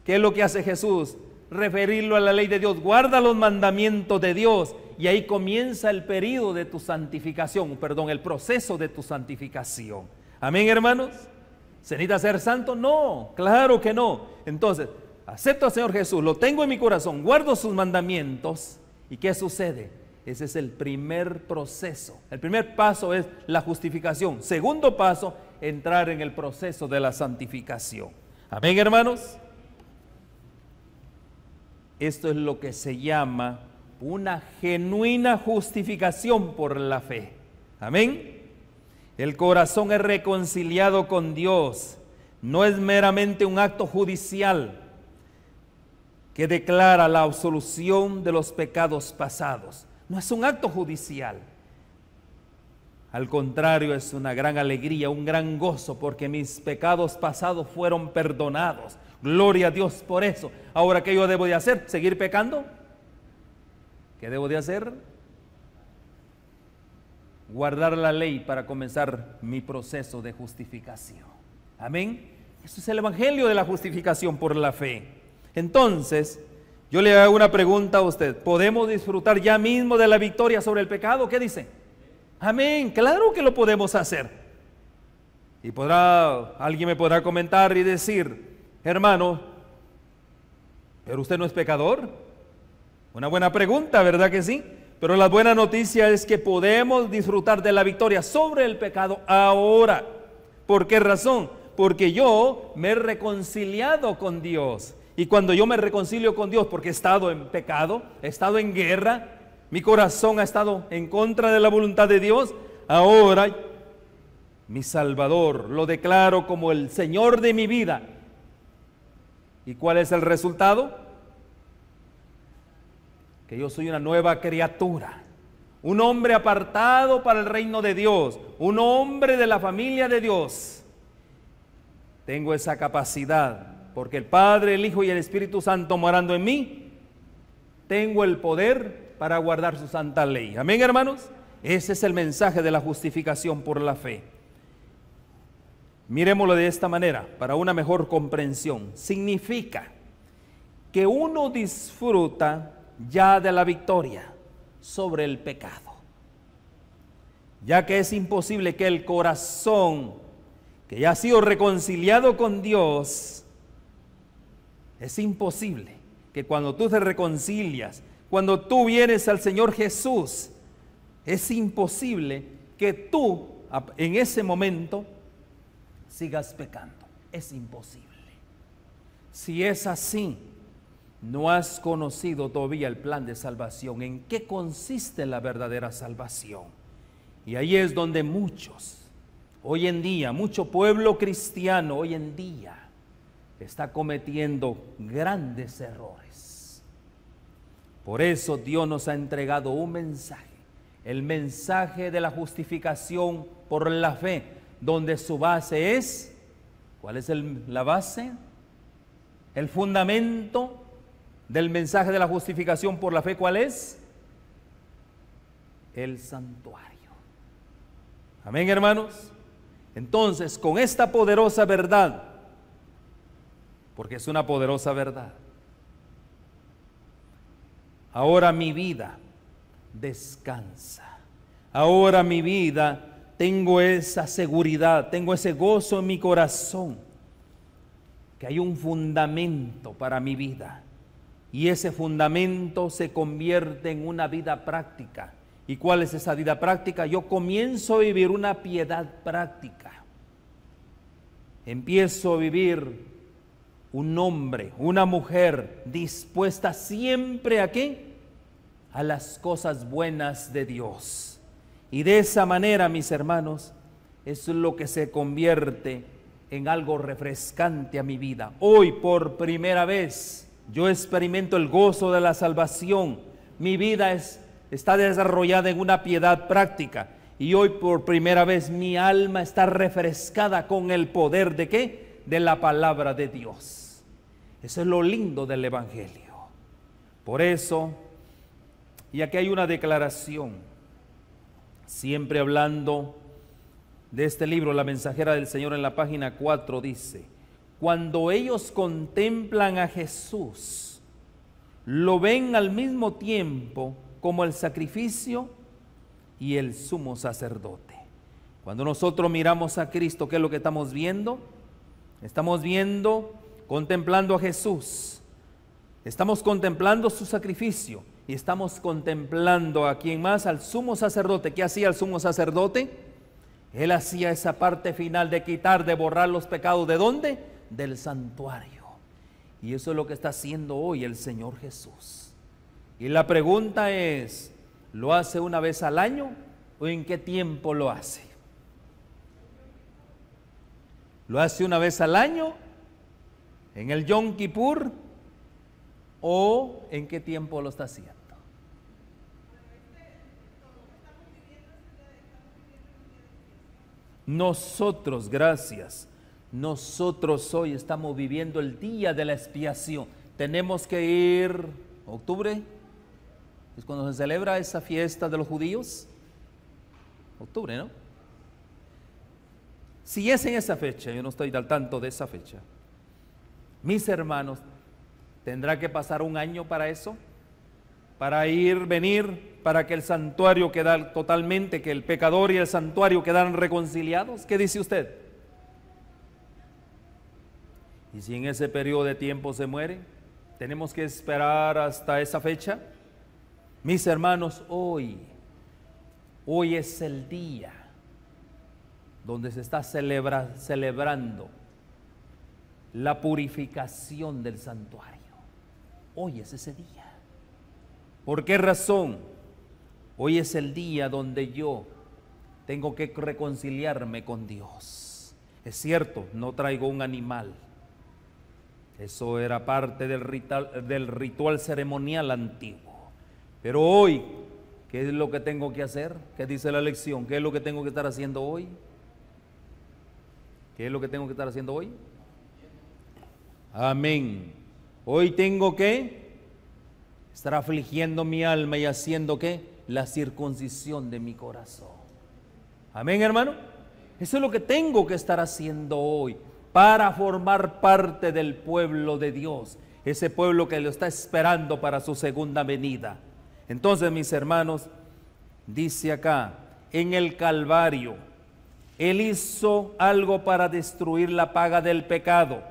¿Qué es lo que hace Jesús? Referirlo a la ley de Dios. Guarda los mandamientos de Dios, y ahí comienza el periodo de tu santificación, el proceso de tu santificación. Amén, hermanos. ¿Se necesita ser santo? No, claro que no. Entonces, acepto al Señor Jesús, lo tengo en mi corazón, guardo sus mandamientos, ¿y qué sucede? Ese es el primer proceso. El primer paso es la justificación. Segundo paso, entrar en el proceso de la santificación. Amén, hermanos. Esto es lo que se llama una genuina justificación por la fe. Amén. El corazón es reconciliado con Dios. No es meramente un acto judicial que declara la absolución de los pecados pasados. No es un acto judicial. Al contrario, es una gran alegría, un gran gozo, porque mis pecados pasados fueron perdonados. Gloria a Dios por eso. Ahora, ¿qué yo debo de hacer? ¿Seguir pecando? ¿Qué debo de hacer? Guardar la ley para comenzar mi proceso de justificación. Amén. Eso es el evangelio de la justificación por la fe. Entonces, yo le hago una pregunta a usted. ¿Podemos disfrutar ya mismo de la victoria sobre el pecado? ¿Qué dice? Amén. Claro que lo podemos hacer. Y alguien me podrá comentar y decir, hermano, ¿pero usted no es pecador? Una buena pregunta, ¿verdad que sí? Pero la buena noticia es que podemos disfrutar de la victoria sobre el pecado ahora. ¿Por qué razón? Porque yo me he reconciliado con Dios. Y cuando yo me reconcilio con Dios, porque he estado en pecado, he estado en guerra, mi corazón ha estado en contra de la voluntad de Dios, ahora mi Salvador lo declaro como el Señor de mi vida. ¿Y cuál es el resultado? Que yo soy una nueva criatura, un hombre apartado para el reino de Dios, un hombre de la familia de Dios. Tengo esa capacidad, porque el Padre, el Hijo y el Espíritu Santo morando en mí, tengo el poder para guardar su santa ley. Amén, hermanos. Ese es el mensaje de la justificación por la fe. Miremoslo de esta manera, para una mejor comprensión. Significa que uno disfruta ya de la victoria sobre el pecado, ya que es imposible que el corazón que ya ha sido reconciliado con Dios, es imposible que cuando tú te reconcilias, cuando tú vienes al Señor Jesús, es imposible que tú en ese momento sigas pecando. Es imposible. Si es así, no has conocido todavía el plan de salvación. ¿En qué consiste la verdadera salvación? Y ahí es donde muchos, hoy en día, mucho pueblo cristiano hoy en día está cometiendo grandes errores. Por eso Dios nos ha entregado un mensaje, el mensaje de la justificación por la fe, donde su base es, ¿cuál es la base? El fundamento del mensaje de la justificación por la fe, ¿cuál es? El santuario. Amén, hermanos. Entonces, con esta poderosa verdad, porque es una poderosa verdad, ahora mi vida descansa. Ahora mi vida tengo esa seguridad, tengo ese gozo en mi corazón, que hay un fundamento para mi vida. Y ese fundamento se convierte en una vida práctica. ¿Y cuál es esa vida práctica? Yo comienzo a vivir una piedad práctica. Empiezo a vivir un hombre, una mujer dispuesta siempre ¿a qué? A las cosas buenas de Dios. Y de esa manera, mis hermanos, es lo que se convierte en algo refrescante a mi vida. Hoy, por primera vez, yo experimento el gozo de la salvación. Mi vida está desarrollada en una piedad práctica. Y hoy, por primera vez, mi alma está refrescada con el poder ¿de qué? De la palabra de Dios. Eso es lo lindo del Evangelio. Por eso, y aquí hay una declaración, siempre hablando de este libro, La Mensajera del Señor, en la página 4 dice: cuando ellos contemplan a Jesús, lo ven al mismo tiempo como el sacrificio y el sumo sacerdote. Cuando nosotros miramos a Cristo, ¿qué es lo que estamos viendo? Estamos viendo, contemplando a Jesús. Estamos contemplando su sacrificio y estamos contemplando a quién más, al sumo sacerdote. ¿Qué hacía el sumo sacerdote? Él hacía esa parte final de quitar, de borrar los pecados. ¿De dónde? Del santuario. Y eso es lo que está haciendo hoy el Señor Jesús. Y la pregunta es, ¿lo hace una vez al año o en qué tiempo lo hace? ¿Lo hace una vez al año, en el Yom Kippur, o en qué tiempo lo está haciendo? Nosotros, gracias, nosotros hoy estamos viviendo el día de la expiación. Tenemos que ir, octubre, es cuando se celebra esa fiesta de los judíos. Octubre, ¿no? Si es en esa fecha, yo no estoy al tanto de esa fecha, mis hermanos, ¿tendrá que pasar un año para eso? Para venir, para que el santuario quede totalmente, que el pecador y el santuario quedaran reconciliados. ¿Qué dice usted? Y si en ese periodo de tiempo se muere, ¿tenemos que esperar hasta esa fecha? Mis hermanos, hoy es el día donde se está celebrando la purificación del santuario. Hoy es ese día. ¿Por qué razón? Hoy es el día donde yo tengo que reconciliarme con Dios. Es cierto, no traigo un animal. Eso era parte del ritual ceremonial antiguo. Pero hoy, ¿qué es lo que tengo que hacer? ¿Qué dice la lección? ¿Qué es lo que tengo que estar haciendo hoy? ¿Qué es lo que tengo que estar haciendo hoy? Amén. Hoy tengo que estar afligiendo mi alma y haciendo ¿qué? La circuncisión de mi corazón. Amén, hermano. Eso es lo que tengo que estar haciendo hoy para formar parte del pueblo de Dios, ese pueblo que lo está esperando para su segunda venida. Entonces, mis hermanos, dice acá, en el Calvario, Él hizo algo para destruir la paga del pecado,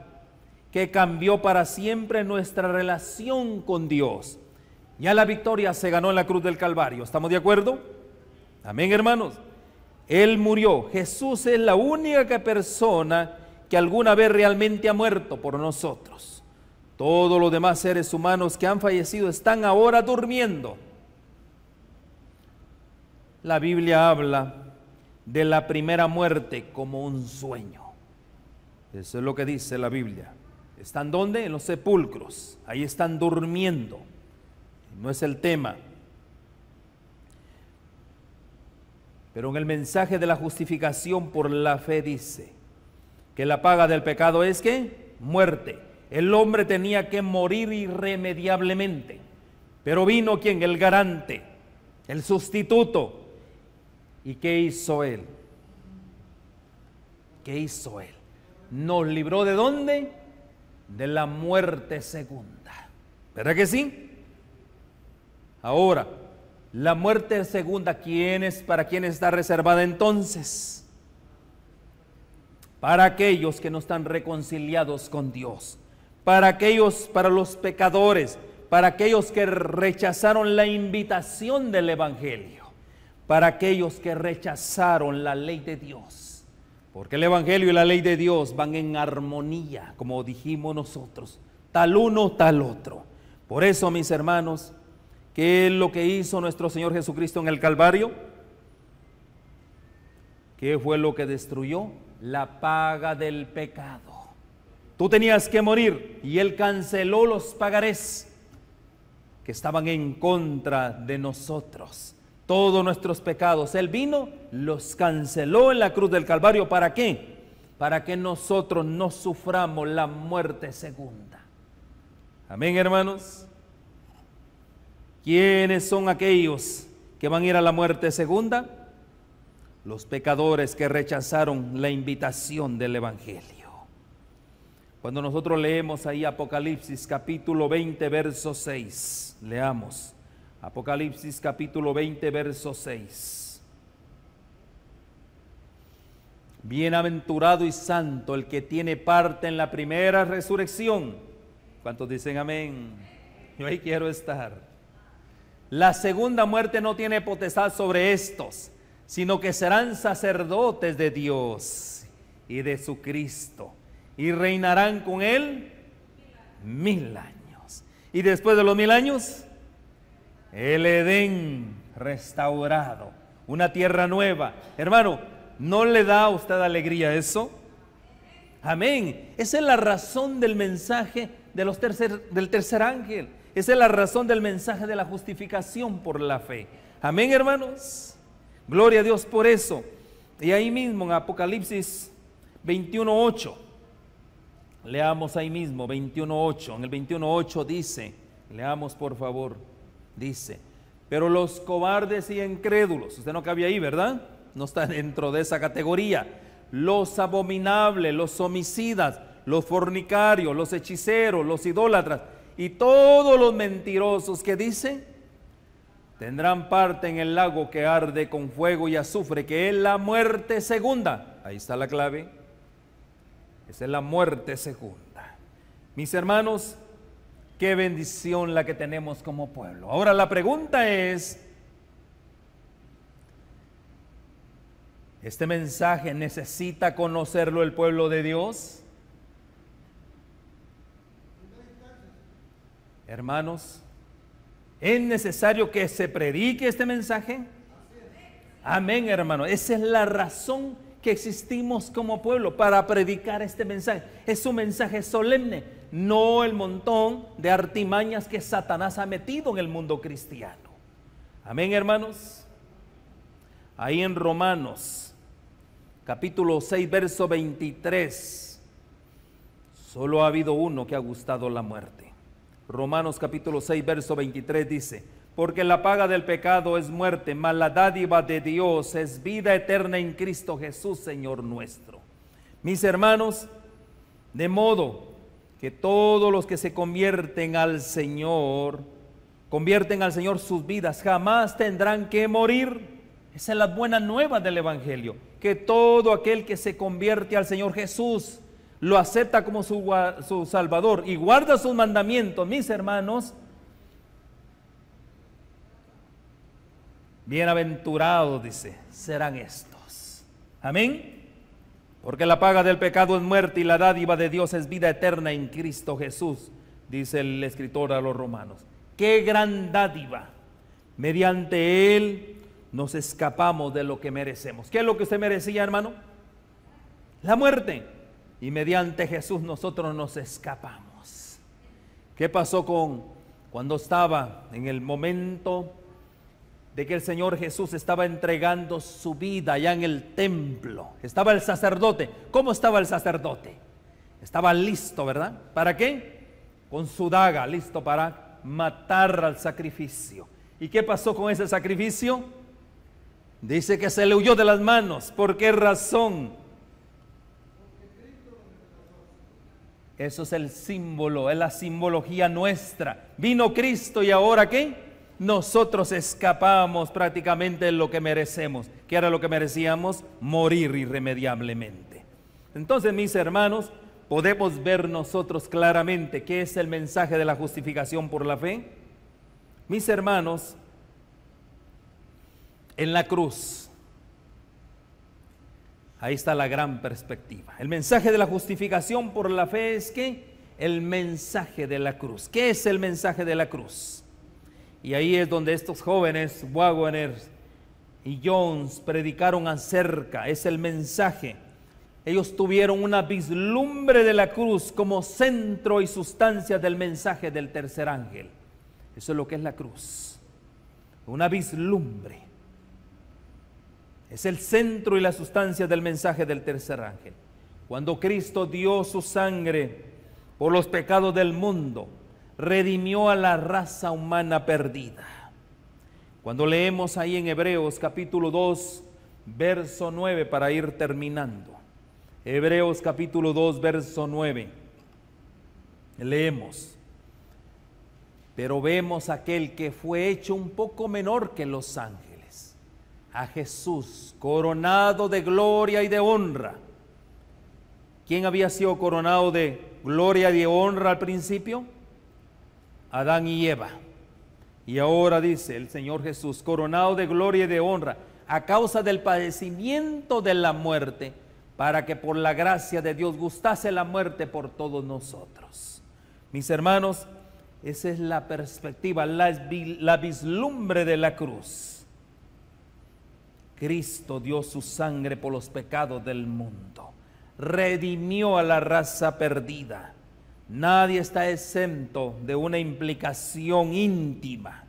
que cambió para siempre nuestra relación con Dios. Ya la victoria se ganó en la cruz del Calvario, ¿estamos de acuerdo? Amén, hermanos. Él murió. Jesús es la única persona que alguna vez realmente ha muerto por nosotros. Todos los demás seres humanos que han fallecido están ahora durmiendo. La Biblia habla de la primera muerte como un sueño. Eso es lo que dice la Biblia. ¿Están dónde? En los sepulcros. Ahí están durmiendo. No es el tema. Pero en el mensaje de la justificación por la fe dice que la paga del pecado es ¿qué? Muerte. El hombre tenía que morir irremediablemente. Pero vino ¿quién? El garante, el sustituto. ¿Y qué hizo Él? ¿Qué hizo Él? Nos libró ¿de dónde? De la muerte segunda. ¿Verdad que sí? Ahora, la muerte segunda, ¿para quién está reservada entonces? Para aquellos que no están reconciliados con Dios, para los pecadores, para aquellos que rechazaron la invitación del Evangelio, para aquellos que rechazaron la ley de Dios, porque el Evangelio y la ley de Dios van en armonía, como dijimos nosotros, tal uno, tal otro. Por eso, mis hermanos, ¿qué es lo que hizo nuestro Señor Jesucristo en el Calvario? ¿Qué fue lo que destruyó? La paga del pecado. Tú tenías que morir y Él canceló los pagarés que estaban en contra de nosotros. Todos nuestros pecados, Él vino, los canceló en la cruz del Calvario. ¿Para qué? Para que nosotros no suframos la muerte segunda. Amén, hermanos. ¿Quiénes son aquellos que van a ir a la muerte segunda? Los pecadores que rechazaron la invitación del Evangelio. Cuando nosotros leemos ahí Apocalipsis capítulo 20, verso 6, leamos Apocalipsis capítulo 20, verso 6. Bienaventurado y santo el que tiene parte en la primera resurrección. ¿Cuántos dicen amén? Yo ahí quiero estar. La segunda muerte no tiene potestad sobre estos, sino que serán sacerdotes de Dios y de su Cristo, y reinarán con Él 1000 años. Y después de los 1000 años, el Edén restaurado, una tierra nueva. Hermano, ¿no le da a usted alegría eso? Amén. Esa es la razón del mensaje del tercer ángel. Esa es la razón del mensaje de la justificación por la fe. Amén, hermanos. Gloria a Dios por eso. Y ahí mismo en Apocalipsis 21:8, leamos ahí mismo 21:8. En el 21:8 dice, leamos por favor, dice: pero los cobardes y incrédulos, usted no cabía ahí, ¿verdad? No está dentro de esa categoría. Los abominables, los homicidas, los fornicarios, los hechiceros, los idólatras y todos los mentirosos, que dice, tendrán parte en el lago que arde con fuego y azufre, que es la muerte segunda. Ahí está la clave. Esa es la muerte segunda. Mis hermanos, qué bendición la que tenemos como pueblo. Ahora la pregunta es, ¿este mensaje necesita conocerlo el pueblo de Dios? Hermanos, ¿es necesario que se predique este mensaje? Amén, hermano. Esa es la razón que existimos como pueblo, para predicar este mensaje. Es un mensaje solemne, no el montón de artimañas que Satanás ha metido en el mundo cristiano. Amén, hermanos. Ahí en Romanos capítulo 6, verso 23, solo ha habido uno que ha gustado la muerte. Romanos capítulo 6, verso 23 dice: porque la paga del pecado es muerte, mas la dádiva de Dios es vida eterna en Cristo Jesús, Señor nuestro. Mis hermanos, de modo que todos los que se convierten al Señor sus vidas, jamás tendrán que morir. Esa es la buena nueva del Evangelio, que todo aquel que se convierte al Señor Jesús, lo acepta como su Salvador y guarda sus mandamientos, mis hermanos, bienaventurados, dice, serán estos. Amén. Porque la paga del pecado es muerte y la dádiva de Dios es vida eterna en Cristo Jesús, dice el escritor a los Romanos. ¡Qué gran dádiva! Mediante Él nos escapamos de lo que merecemos. ¿Qué es lo que usted merecía, hermano? La muerte. Y mediante Jesús nosotros nos escapamos. ¿Qué pasó cuando estaba en el momento de que el Señor Jesús estaba entregando su vida allá en el templo? Estaba el sacerdote. ¿Cómo estaba el sacerdote? Estaba listo, ¿verdad? ¿Para qué? Con su daga, listo para matar al sacrificio. ¿Y qué pasó con ese sacrificio? Dice que se le huyó de las manos. ¿Por qué razón? Eso es el símbolo, es la simbología nuestra. Vino Cristo y ahora ¿qué? Nosotros escapamos prácticamente de lo que merecemos. ¿Qué era lo que merecíamos? Morir irremediablemente. Entonces, mis hermanos, podemos ver nosotros claramente qué es el mensaje de la justificación por la fe. Mis hermanos, en la cruz, ahí está la gran perspectiva. El mensaje de la justificación por la fe es ¿qué? El mensaje de la cruz. ¿Qué es el mensaje de la cruz? Y ahí es donde estos jóvenes, Wagner y Jones, predicaron acerca. Es el mensaje. Ellos tuvieron una vislumbre de la cruz como centro y sustancia del mensaje del tercer ángel. Eso es lo que es la cruz. Una vislumbre. Es el centro y la sustancia del mensaje del tercer ángel. Cuando Cristo dio su sangre por los pecados del mundo, redimió a la raza humana perdida. Cuando leemos ahí en Hebreos capítulo 2, verso 9, para ir terminando. Hebreos capítulo 2, verso 9. Leemos. Pero vemos aquel que fue hecho un poco menor que los ángeles, a Jesús, coronado de gloria y de honra. ¿Quién había sido coronado de gloria y de honra al principio? Adán y Eva. Y ahora dice el Señor Jesús, coronado de gloria y de honra, a causa del padecimiento de la muerte, para que por la gracia de Dios gustase la muerte por todos nosotros. Mis hermanos, esa es la perspectiva, la vislumbre de la cruz. Cristo dio su sangre por los pecados del mundo, redimió a la raza perdida. Nadie está exento de una implicación íntima,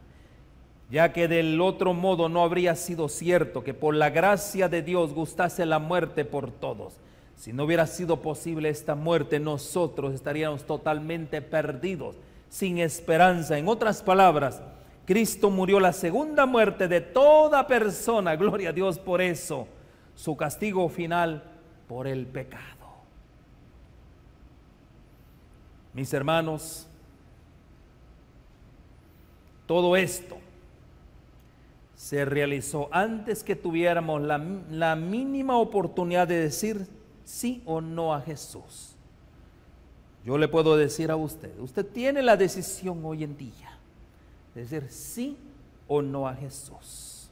ya que del otro modo no habría sido cierto que por la gracia de Dios gustase la muerte por todos. Si no hubiera sido posible esta muerte, nosotros estaríamos totalmente perdidos, sin esperanza. En otras palabras, Cristo murió la segunda muerte de toda persona, gloria a Dios por eso, su castigo final por el pecado. Mis hermanos, todo esto se realizó antes que tuviéramos la mínima oportunidad de decir sí o no a Jesús. Yo le puedo decir a usted, usted tiene la decisión hoy en día de decir sí o no a Jesús.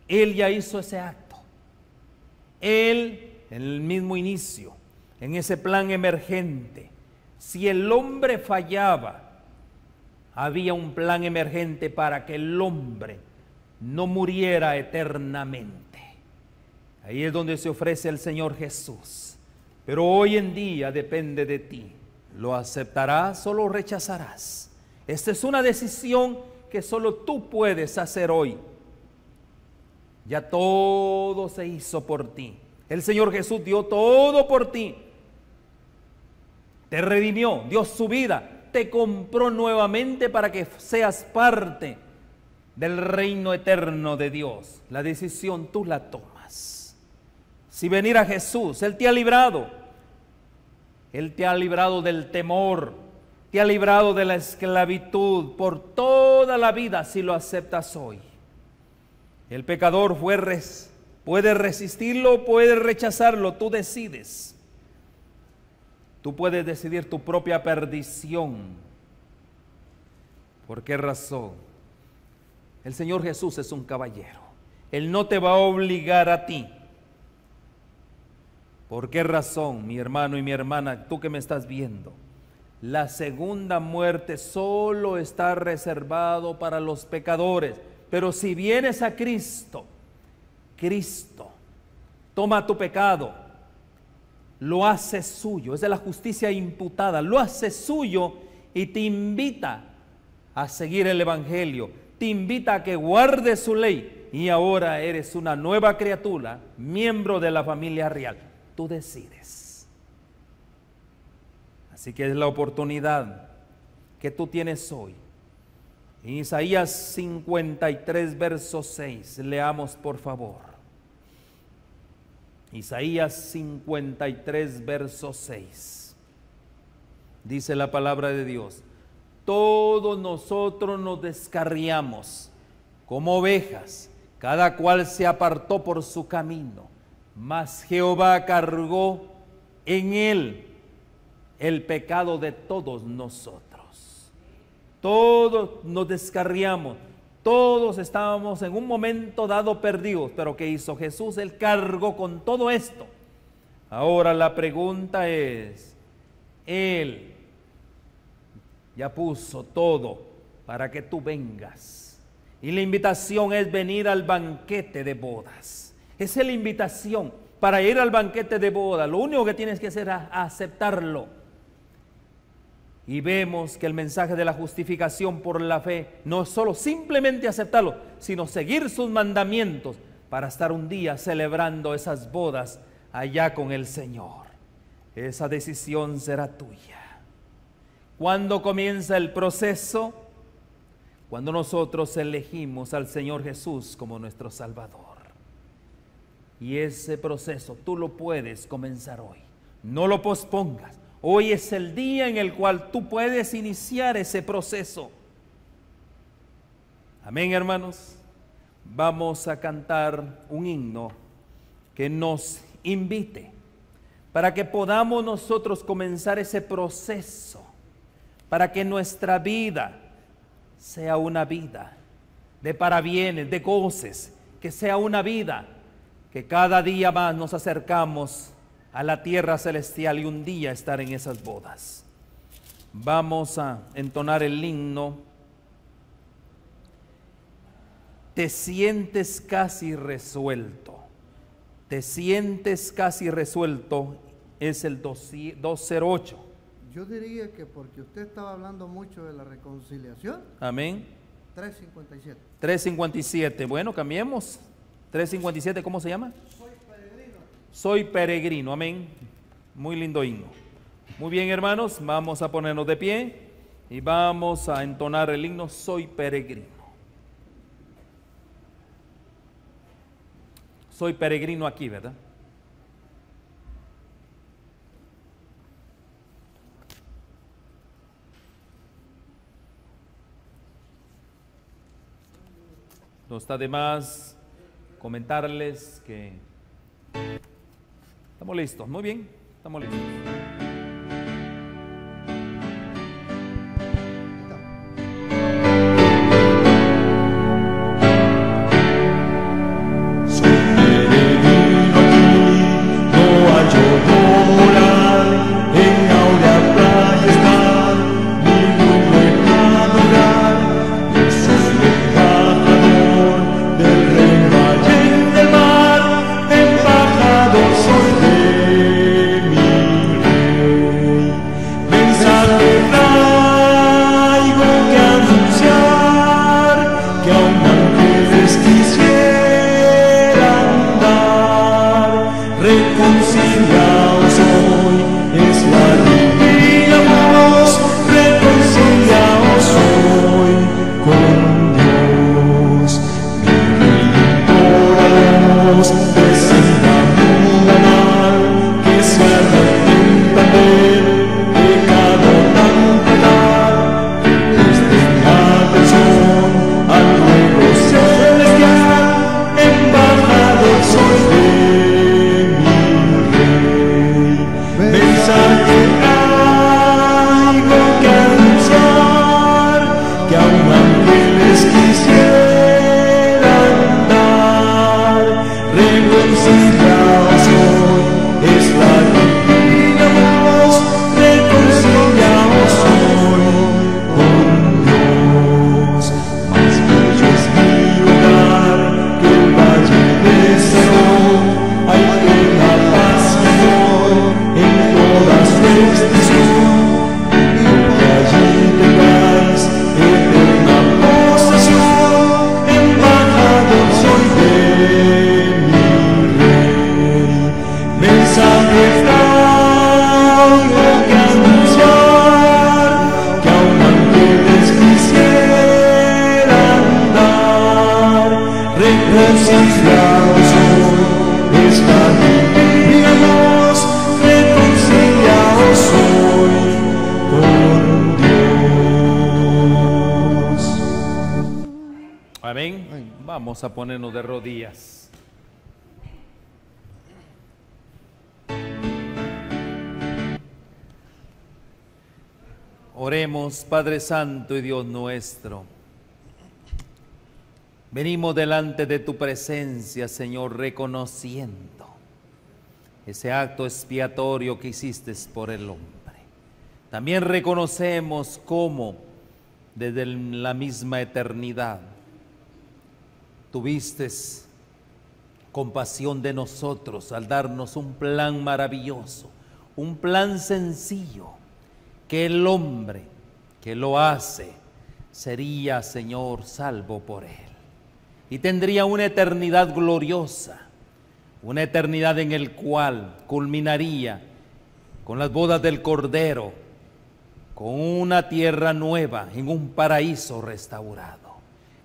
Él ya hizo ese acto. Él, en el mismo inicio, en ese plan emergente, si el hombre fallaba, había un plan emergente para que el hombre no muriera eternamente. Ahí es donde se ofrece el Señor Jesús. Pero hoy en día depende de ti. ¿Lo aceptarás o lo rechazarás? Esta es una decisión que solo tú puedes hacer hoy. Ya todo se hizo por ti. El Señor Jesús dio todo por ti. Te redimió, dio su vida, te compró nuevamente para que seas parte del reino eterno de Dios. La decisión tú la tomas. Si venir a Jesús, Él te ha librado. Él te ha librado del temor, te ha librado de la esclavitud por toda la vida si lo aceptas hoy. El pecador puede resistirlo, puede rechazarlo, tú decides. Tú puedes decidir tu propia perdición. ¿Por qué razón? El Señor Jesús es un caballero. Él no te va a obligar a ti. ¿Por qué razón, mi hermano y mi hermana, tú que me estás viendo? La segunda muerte solo está reservado para los pecadores. Pero si vienes a Cristo, Cristo toma tu pecado, lo hace suyo, es de la justicia imputada, lo hace suyo y te invita a seguir el Evangelio, te invita a que guardes su ley y ahora eres una nueva criatura, miembro de la familia real. Tú decides. Así que es la oportunidad que tú tienes hoy. En Isaías 53, verso 6, leamos por favor. Isaías 53, verso 6. Dice la palabra de Dios: todos nosotros nos descarriamos como ovejas, cada cual se apartó por su camino, mas Jehová cargó en él el pecado de todos nosotros. Todos nos descarriamos, todos estábamos en un momento dado perdidos, pero ¿qué hizo Jesús? Él cargó con todo esto. Ahora la pregunta es, Él ya puso todo para que tú vengas. Y la invitación es venir al banquete de bodas. Esa es la invitación para ir al banquete de bodas. Lo único que tienes que hacer es aceptarlo. Y vemos que el mensaje de la justificación por la fe no es solo simplemente aceptarlo, sino seguir sus mandamientos para estar un día celebrando esas bodas allá con el Señor. Esa decisión será tuya. ¿Cuándo comienza el proceso? Cuando nosotros elegimos al Señor Jesús como nuestro Salvador. Y ese proceso tú lo puedes comenzar hoy. No lo pospongas. Hoy es el día en el cual tú puedes iniciar ese proceso. Amén, hermanos. Vamos a cantar un himno que nos invite para que podamos nosotros comenzar ese proceso, para que nuestra vida sea una vida de parabienes, de goces, que sea una vida que cada día más nos acercamos a la tierra celestial y un día estar en esas bodas. Vamos a entonar el himno. Te sientes casi resuelto. Te sientes casi resuelto. Es el 208. Yo diría que porque usted estaba hablando mucho de la reconciliación. Amén. 357. 357. Bueno, cambiemos. 357, ¿cómo se llama? Soy peregrino, amén. Muy lindo himno. Muy bien, hermanos, vamos a ponernos de pie y vamos a entonar el himno Soy peregrino. Soy peregrino aquí, ¿verdad? No está de más comentarles que estamos listos. Muy bien, estamos listos. Embajador soy de mi reconciliados hoy, estaríamos reconciliados hoy con Dios. Amén. Vamos a ponernos de rodillas. Oremos, Padre Santo y Dios nuestro. Venimos delante de tu presencia, Señor, reconociendo ese acto expiatorio que hiciste por el hombre. También reconocemos cómo desde la misma eternidad tuviste compasión de nosotros al darnos un plan maravilloso, un plan sencillo, que el hombre que lo hace sería, Señor, salvo por él. Y tendría una eternidad gloriosa, una eternidad en el cual culminaría con las bodas del Cordero, con una tierra nueva, en un paraíso restaurado.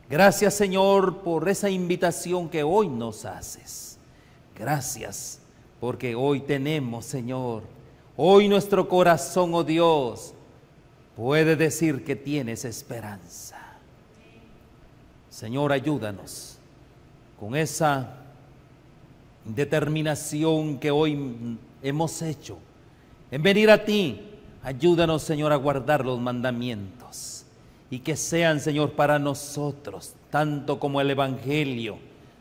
Gracias, Señor, por esa invitación que hoy nos haces. Gracias, porque hoy tenemos, Señor, hoy nuestro corazón, oh Dios, puede decir que tienes esperanza. Señor, ayúdanos con esa determinación que hoy hemos hecho en venir a ti. Ayúdanos, Señor, a guardar los mandamientos y que sean, Señor, para nosotros, tanto como el Evangelio,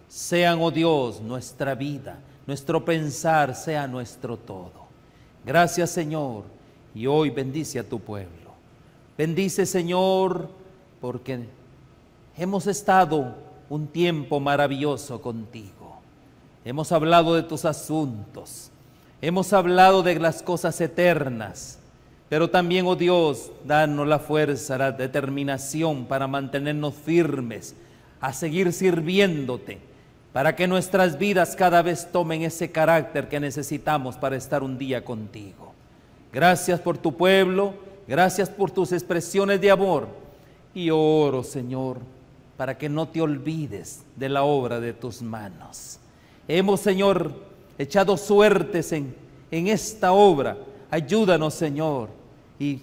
sean, oh Dios, nuestra vida, nuestro pensar, sea nuestro todo. Gracias, Señor, y hoy bendice a tu pueblo. Bendice, Señor, porque hemos estado un tiempo maravilloso contigo. Hemos hablado de tus asuntos, hemos hablado de las cosas eternas, pero también, oh Dios, danos la fuerza, la determinación para mantenernos firmes, a seguir sirviéndote, para que nuestras vidas cada vez tomen ese carácter que necesitamos para estar un día contigo. Gracias por tu pueblo, gracias por tus expresiones de amor, y oro, Señor, para que no te olvides de la obra de tus manos. Hemos, Señor, echado suertes en esta obra. Ayúdanos, Señor, y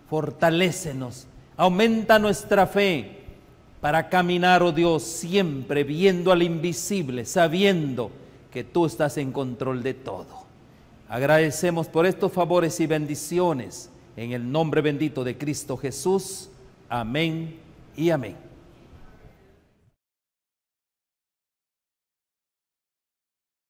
fortalécenos, aumenta nuestra fe para caminar, oh Dios, siempre viendo al invisible, sabiendo que tú estás en control de todo. Agradecemos por estos favores y bendiciones, en el nombre bendito de Cristo Jesús. Amén y amén.